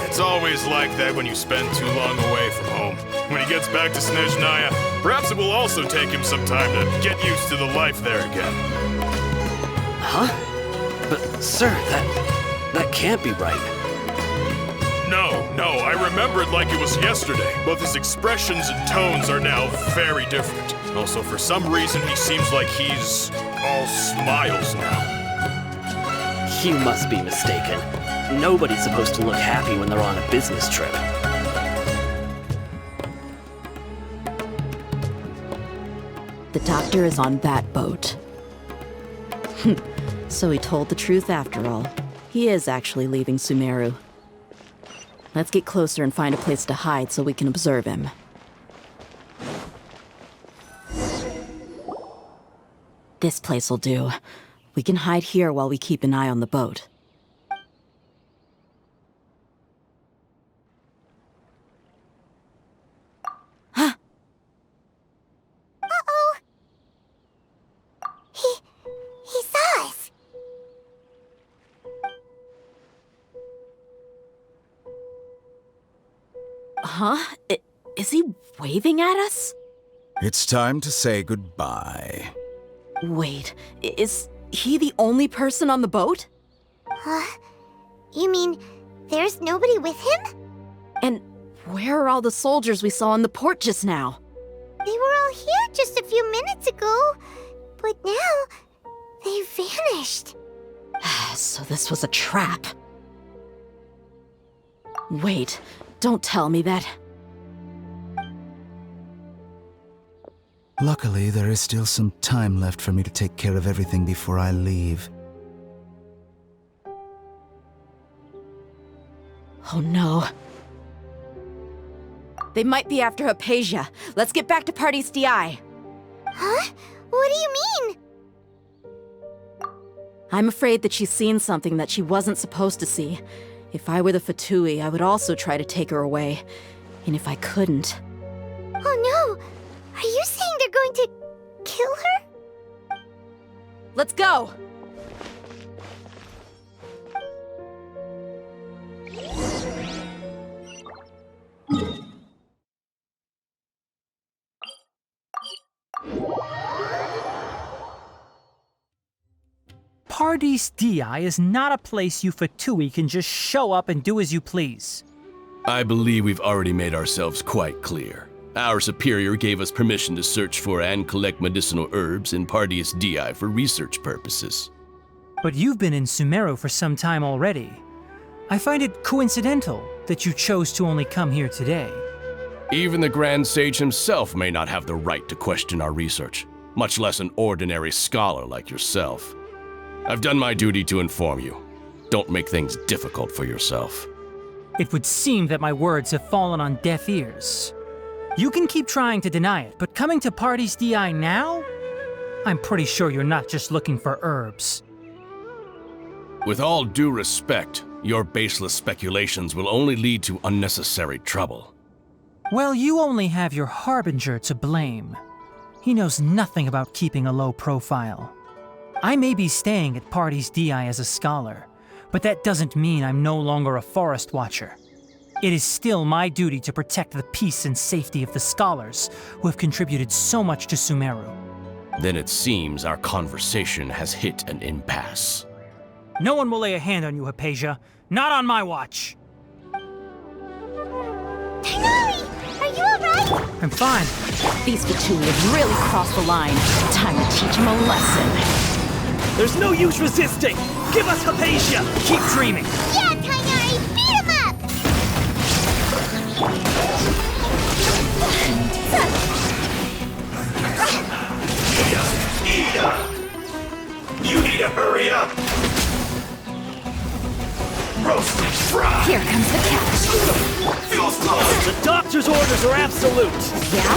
It's always like that when you spend too long away from home. When he gets back to Tighnari, perhaps it will also take him some time to get used to the life there again. Huh? But, sir, that can't be right. No, I remember it like it was yesterday. Both his expressions and tones are now very different. Also, for some reason, he seems like he's all smiles now. You must be mistaken. Nobody's supposed to look happy when they're on a business trip. The Doctor is on that boat. So he told the truth after all. He is actually leaving Sumeru. Let's get closer and find a place to hide so we can observe him. This place will do. We can hide here while we keep an eye on the boat. Uh-oh. He saw us. Huh? Is he waving at us? It's time to say goodbye. Wait, is he the only person on the boat? You mean there's nobody with him? And where are all the soldiers we saw in the port just now? They were all here just a few minutes ago, but now they vanished. So this was a trap. Wait, don't tell me that. Luckily, there is still some time left for me to take care of everything before I leave. Oh no. They might be after Haypasia. Let's get back to Party's DI. Huh? What do you mean? I'm afraid that she's seen something that she wasn't supposed to see. If I were the Fatui, I would also try to take her away. And if I couldn't... Oh no! Are you saying they're going to kill her? Let's go! Pardees Di is not a place you Fatui can just show up and do as you please. I believe we've already made ourselves quite clear. Our superior gave us permission to search for and collect medicinal herbs in Pardees Di for research purposes. But you've been in Sumeru for some time already. I find it coincidental that you chose to only come here today. Even the Grand Sage himself may not have the right to question our research, much less an ordinary scholar like yourself. I've done my duty to inform you. Don't make things difficult for yourself. It would seem that my words have fallen on deaf ears. You can keep trying to deny it, but coming to Pardees Di now? I'm pretty sure you're not just looking for herbs. With all due respect, your baseless speculations will only lead to unnecessary trouble. Well, you only have your Harbinger to blame. He knows nothing about keeping a low profile. I may be staying at Pardees Di as a scholar, but that doesn't mean I'm no longer a forest watcher. It is still my duty to protect the peace and safety of the scholars who have contributed so much to Sumeru. Then it seems our conversation has hit an impasse. No one will lay a hand on you, Haypasia. Not on my watch. Tighnari! Are you alright? I'm fine. These Fatui have really crossed the line. Time to teach them a lesson. There's no use resisting! Give us Haypasia! Keep dreaming! Yeah, Tighnari! Beat him up! You need to hurry up! Roasted fry! Here comes the catch. Feels close! The doctor's orders are absolute! Yeah?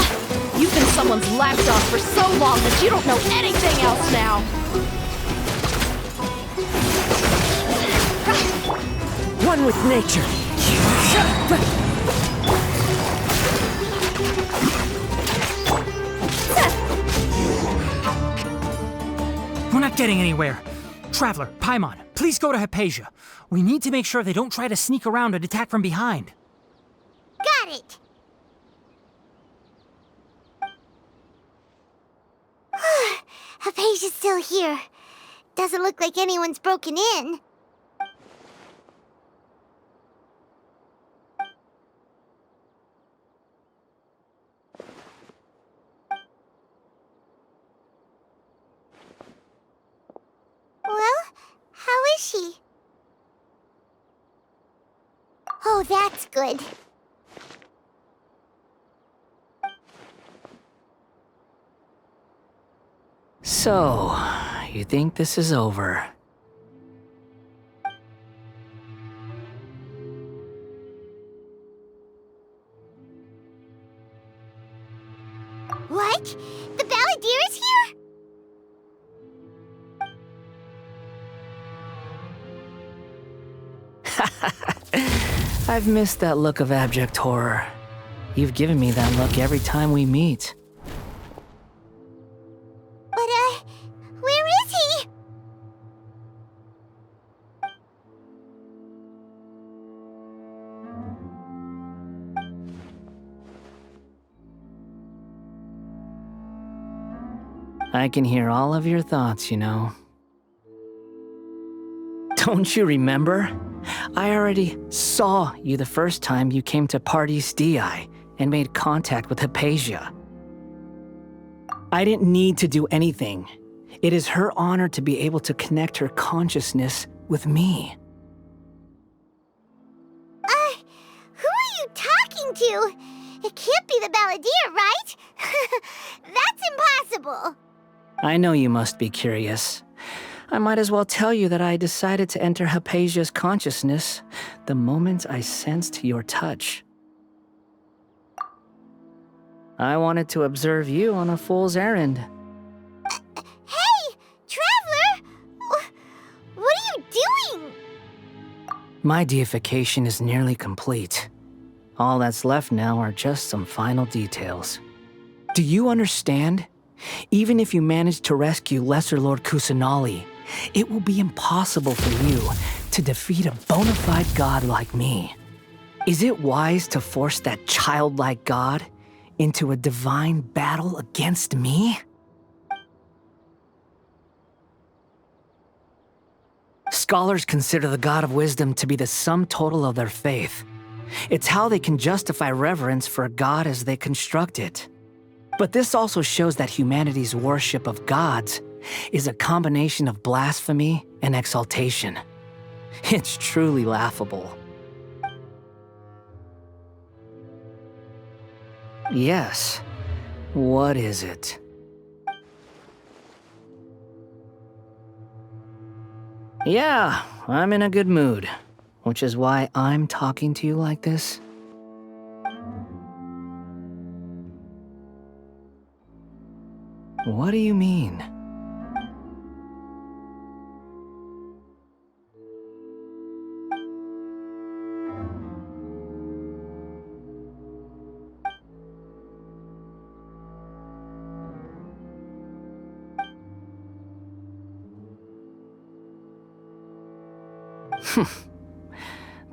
You've been someone's lapdog for so long that you don't know anything else now. One with nature! We're not getting anywhere. Traveler, Paimon, please go to Haypasia. We need to make sure they don't try to sneak around and attack from behind. Got it! Haypasia's still here. Doesn't look like anyone's broken in. Well, how is she? Oh, that's good. So, you think this is over? What? The Balladeer is here? I've missed that look of abject horror. You've given me that look every time we meet. But, where is he? I can hear all of your thoughts, you know. Don't you remember? I already saw you the first time you came to Parties DI and made contact with Haypasia. I didn't need to do anything. It is her honor to be able to connect her consciousness with me. Who are you talking to? It can't be the Balladeer, right? That's impossible. I know you must be curious. I might as well tell you that I decided to enter Haypasia's consciousness the moment I sensed your touch. I wanted to observe you on a fool's errand. Hey, Traveler! What are you doing? My deification is nearly complete. All that's left now are just some final details. Do you understand? Even if you manage to rescue Lesser Lord Kusanali, it will be impossible for you to defeat a bona fide god like me. Is it wise to force that childlike god into a divine battle against me? Scholars consider the god of wisdom to be the sum total of their faith. It's how they can justify reverence for a god as they construct it. But this also shows that humanity's worship of gods is a combination of blasphemy and exaltation. It's truly laughable. Yes. What is it? Yeah, I'm in a good mood, which is why I'm talking to you like this. What do you mean?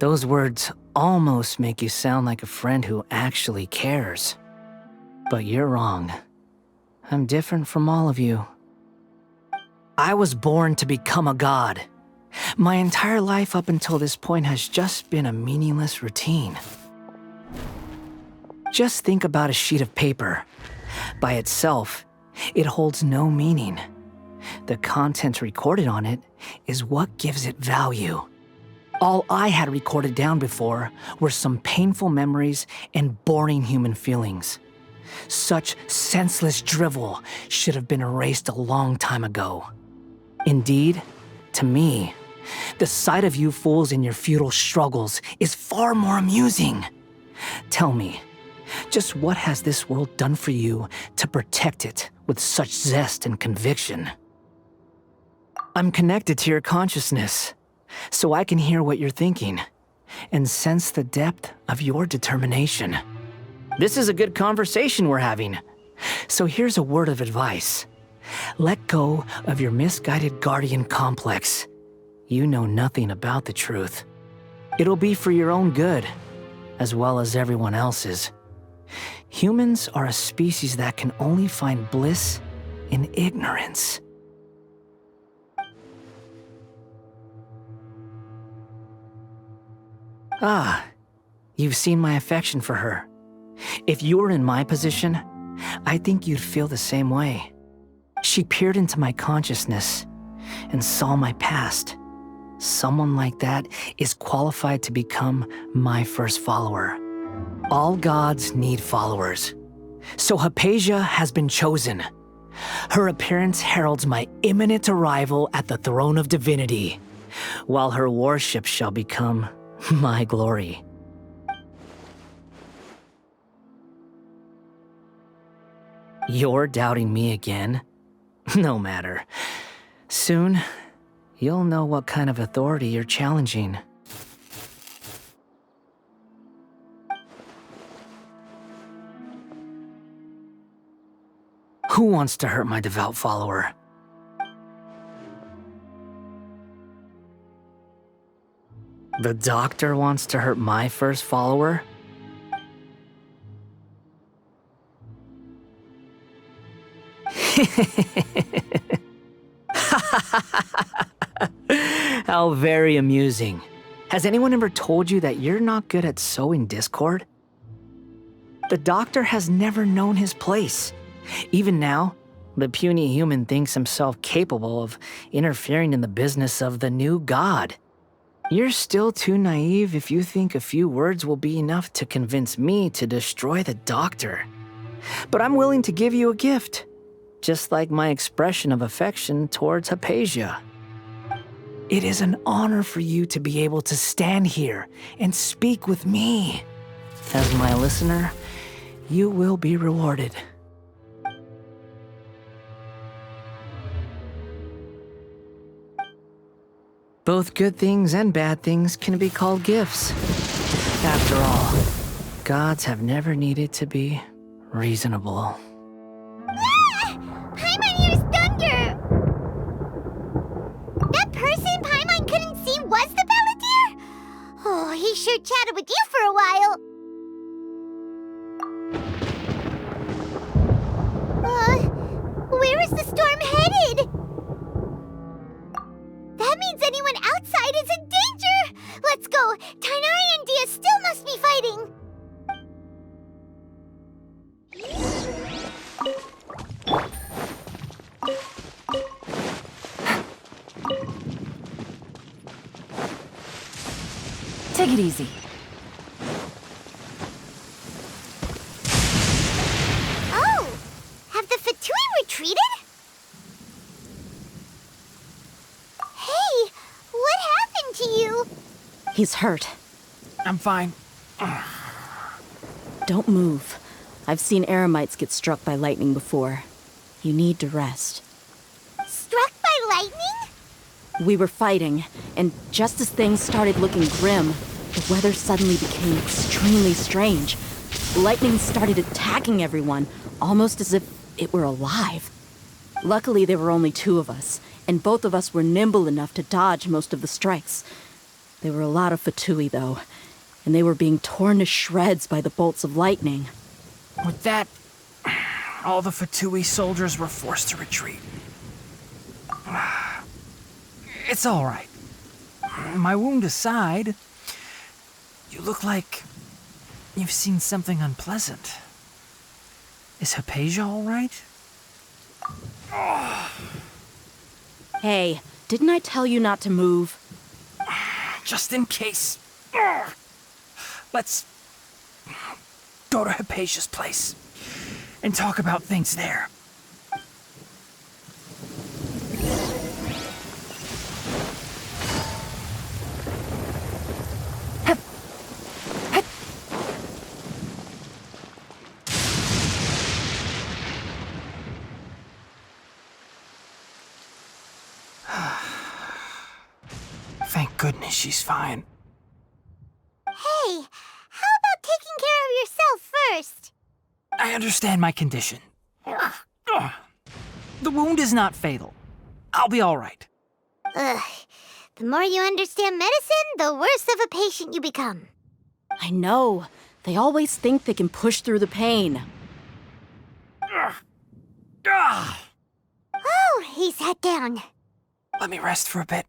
Those words almost make you sound like a friend who actually cares. But you're wrong. I'm different from all of you. I was born to become a god. My entire life up until this point has just been a meaningless routine. Just think about a sheet of paper. By itself, it holds no meaning. The content recorded on it is what gives it value. All I had recorded down before were some painful memories and boring human feelings. Such senseless drivel should have been erased a long time ago. Indeed, to me, the sight of you fools in your futile struggles is far more amusing. Tell me, just what has this world done for you to protect it with such zest and conviction? I'm connected to your consciousness, so I can hear what you're thinking and sense the depth of your determination. This is a good conversation we're having, so here's a word of advice. Let go of your misguided guardian complex. You know nothing about the truth. It'll be for your own good, as well as everyone else's. Humans are a species that can only find bliss in ignorance. Ah, you've seen my affection for her. If you were in my position, I think you'd feel the same way. She peered into my consciousness and saw my past. Someone like that is qualified to become my first follower. All gods need followers. So Haypasia has been chosen. Her appearance heralds my imminent arrival at the throne of divinity, while her worship shall become my glory. You're doubting me again? No matter. Soon, you'll know what kind of authority you're challenging. Who wants to hurt my devout follower? The doctor wants to hurt my first follower? How very amusing. Has anyone ever told you that you're not good at sowing discord? The doctor has never known his place. Even now, the puny human thinks himself capable of interfering in the business of the new god. You're still too naive if you think a few words will be enough to convince me to destroy the doctor. But I'm willing to give you a gift, just like my expression of affection towards Haypasia. It is an honor for you to be able to stand here and speak with me. As my listener, you will be rewarded. Both good things and bad things can be called gifts. After all, gods have never needed to be reasonable. Paimon hears thunder! That person Paimon couldn't see was the Palantir? Oh, he sure chatted with you for a while. Where is the storm headed? That means anyone outside is in danger! Let's go! Tighnari and Dia still must be fighting! Take it easy. Oh! Have the Fatui retreated? Hey! What happened to you? He's hurt. I'm fine. Don't move. I've seen eremites get struck by lightning before. You need to rest. Struck by lightning? We were fighting, and just as things started looking grim, the weather suddenly became extremely strange. Lightning started attacking everyone, almost as if it were alive. Luckily, there were only two of us, and both of us were nimble enough to dodge most of the strikes. There were a lot of Fatui, though, and they were being torn to shreds by the bolts of lightning. With that, all the Fatui soldiers were forced to retreat. It's all right. My wound aside, you look like you've seen something unpleasant. Is Haypasia all right? Hey, didn't I tell you not to move? Just in case. Let's go to Haypasia's place and talk about things there. Thank goodness she's fine. Hey, how about taking care of yourself first? I understand my condition. The wound is not fatal. I'll be all right. Ugh. The more you understand medicine, the worse of a patient you become. I know. They always think they can push through the pain. Oh, he sat down. Let me rest for a bit.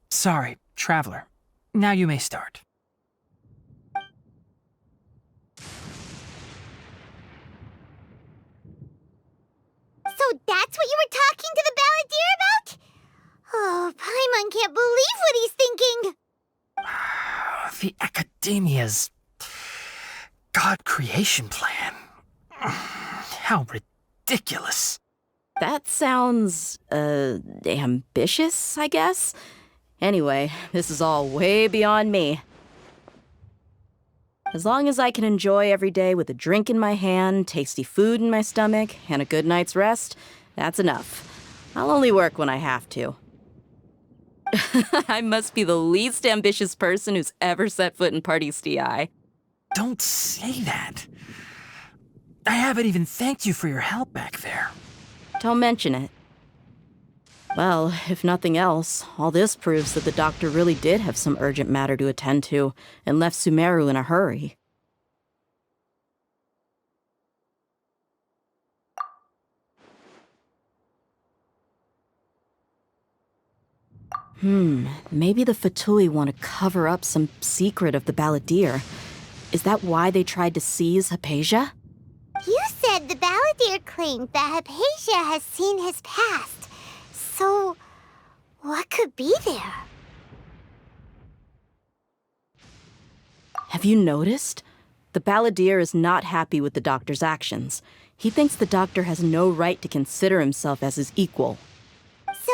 Sorry, traveler. Now you may start. So that's what you were talking to the balladeer about? Oh, Paimon can't believe what he's thinking. The Academia's God creation plan. How ridiculous. That sounds, ambitious, I guess? Anyway, this is all way beyond me. As long as I can enjoy every day with a drink in my hand, tasty food in my stomach, and a good night's rest, that's enough. I'll only work when I have to. I must be the least ambitious person who's ever set foot in Party's DI. Don't say that. I haven't even thanked you for your help back there. Don't mention it. Well, if nothing else, all this proves that the doctor really did have some urgent matter to attend to and left Sumeru in a hurry. Maybe the Fatui want to cover up some secret of the balladeer. Is that why they tried to seize Haypasia? You said the balladeer claimed that Haypasia has seen his past. So, what could be there? Have you noticed? The balladeer is not happy with the doctor's actions. He thinks the doctor has no right to consider himself as his equal. So,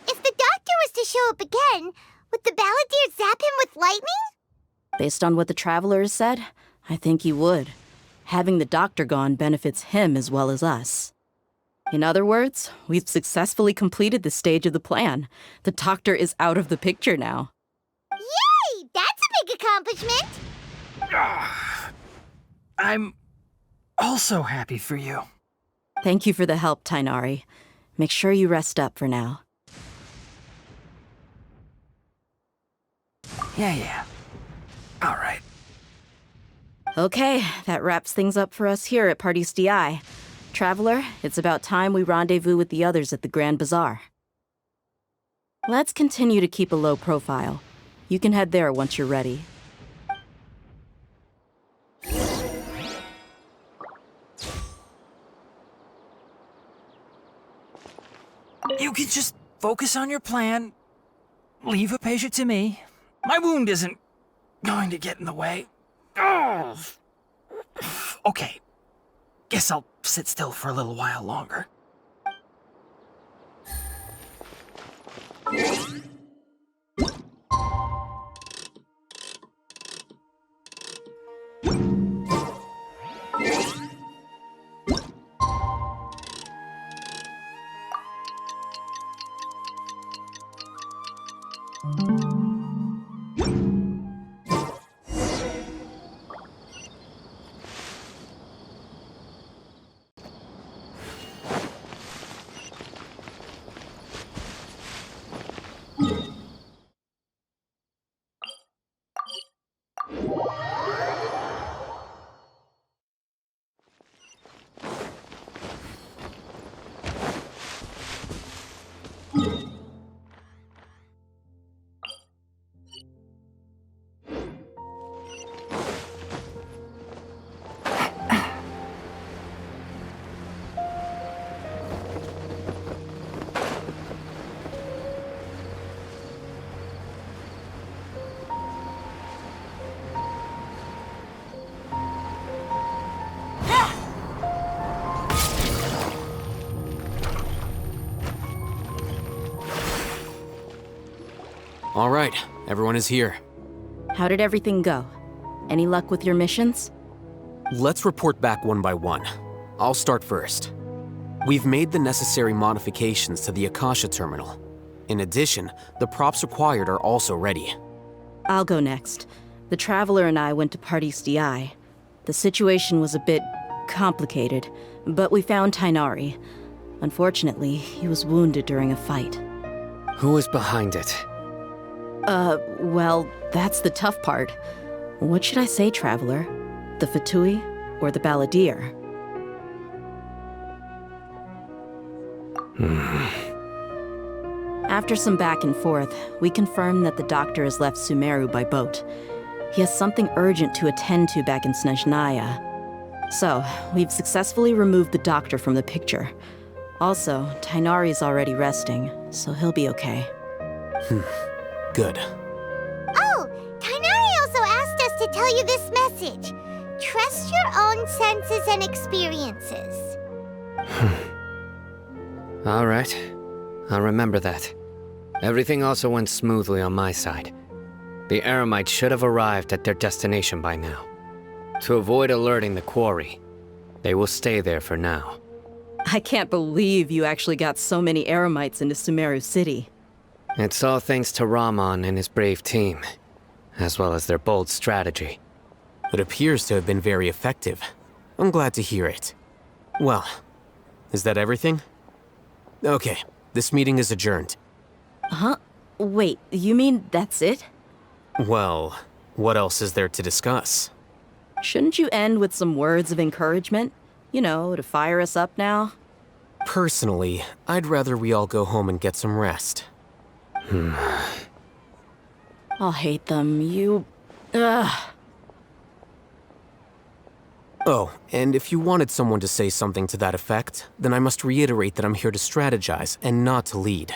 if the doctor was to show up again, would the balladeer zap him with lightning? Based on what the traveler has said, I think he would. Having the doctor gone benefits him as well as us. In other words, we've successfully completed this stage of the plan. The doctor is out of the picture now. Yay! That's a big accomplishment! I'm also happy for you. Thank you for the help, Tighnari. Make sure you rest up for now. Yeah. All right. Okay, that wraps things up for us here at Party's DI. Traveler, it's about time we rendezvous with the others at the Grand Bazaar. Let's continue to keep a low profile. You can head there once you're ready. You can just focus on your plan. Leave Haypasia to me. My wound isn't going to get in the way. Oh. Okay. Guess I'll sit still for a little while longer. All right, everyone is here. How did everything go? Any luck with your missions? Let's report back one by one. I'll start first. We've made the necessary modifications to the Akasha terminal. In addition, the props required are also ready. I'll go next. The Traveler and I went to Party's DI. The situation was a bit complicated, but we found Tighnari. Unfortunately, he was wounded during a fight. Who is behind it? Well, that's the tough part. What should I say, Traveler? The Fatui or the Balladeer? After some back and forth, we confirmed that the doctor has left Sumeru by boat. He has something urgent to attend to back in Snezhnaya. So, we've successfully removed the doctor from the picture. Also, Tighnari's already resting, so he'll be okay. Good. Oh, Tighnari also asked us to tell you this message. Trust your own senses and experiences. All right. I'll remember that. Everything also went smoothly on my side. The Eremites should have arrived at their destination by now. To avoid alerting the quarry, they will stay there for now. I can't believe you actually got so many Eremites into Sumeru City. It's all thanks to Rahman and his brave team, as well as their bold strategy. It appears to have been very effective. I'm glad to hear it. Well, is that everything? Okay, this meeting is adjourned. Huh? Wait, you mean that's it? Well, what else is there to discuss? Shouldn't you end with some words of encouragement? You know, to fire us up now? Personally, I'd rather we all go home and get some rest. I'll hate them. Ugh. Oh, and if you wanted someone to say something to that effect, then I must reiterate that I'm here to strategize and not to lead.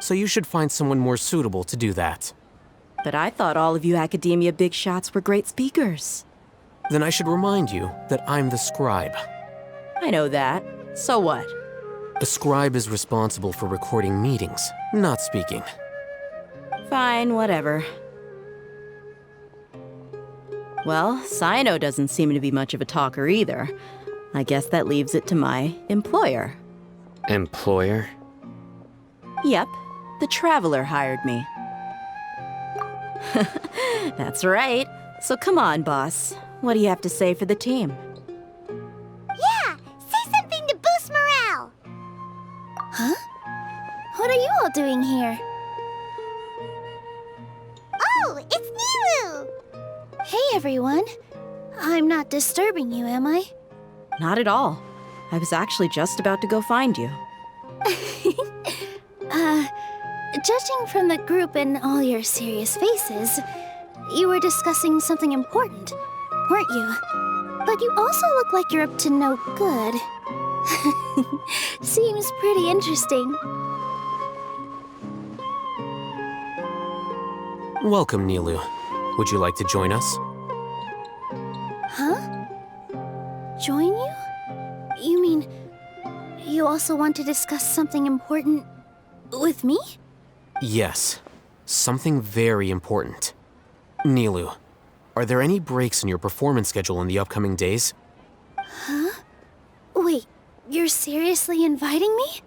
So you should find someone more suitable to do that. But I thought all of you Academia big shots were great speakers. Then I should remind you that I'm the scribe. I know that. So what? A scribe is responsible for recording meetings, not speaking. Fine, whatever. Well, Cyno doesn't seem to be much of a talker either. I guess that leaves it to my employer. Employer? Yep, the Traveler hired me. That's right. So come on, boss. What do you have to say for the team? Yeah, say something to boost morale. Huh? What are you all doing here? Oh, it's Nilu! Hey, everyone. I'm not disturbing you, am I? Not at all. I was actually just about to go find you. Judging from the group and all your serious faces, you were discussing something important, weren't you? But you also look like you're up to no good. Seems pretty interesting. Welcome, Nilu. Would you like to join us? Huh? Join you? You mean you also want to discuss something important with me? Yes, something very important. Nilu, are there any breaks in your performance schedule in the upcoming days? Huh? Wait, you're seriously inviting me?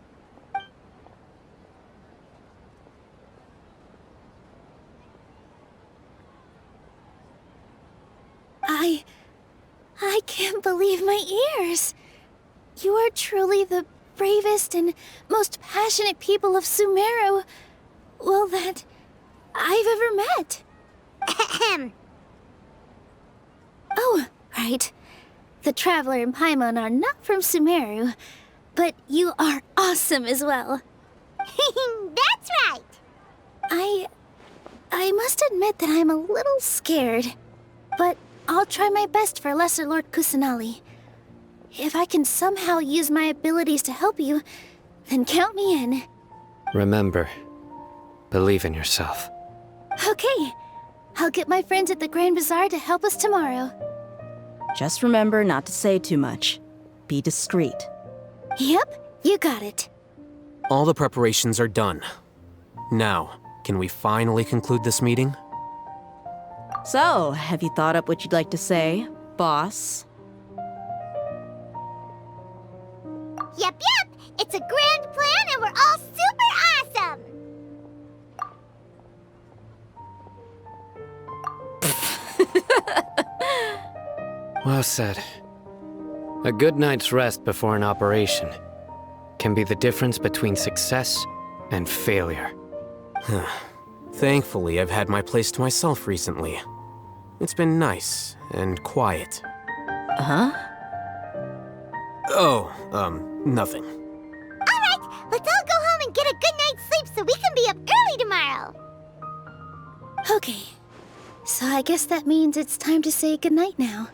I can't believe my ears. You are truly the bravest and most passionate people of Sumeru, well, that I've ever met. Ahem. Oh, right. The Traveler and Paimon are not from Sumeru, but you are awesome as well. That's right. I must admit that I'm a little scared, but I'll try my best for Lesser Lord Kusanali. If I can somehow use my abilities to help you, then count me in. Remember, believe in yourself. Okay, I'll get my friends at the Grand Bazaar to help us tomorrow. Just remember not to say too much. Be discreet. Yep, you got it. All the preparations are done. Now, Can we finally conclude this meeting? So, have you thought up what you'd like to say, boss? Yep. It's a grand plan and we're all super awesome! Well said. A good night's rest before an operation can be the difference between success and failure. Thankfully, I've had my place to myself recently. It's been nice and quiet. Huh? Oh, nothing. Alright, let's all go home and get a good night's sleep so we can be up early tomorrow! Okay. So I guess that means it's time to say goodnight now.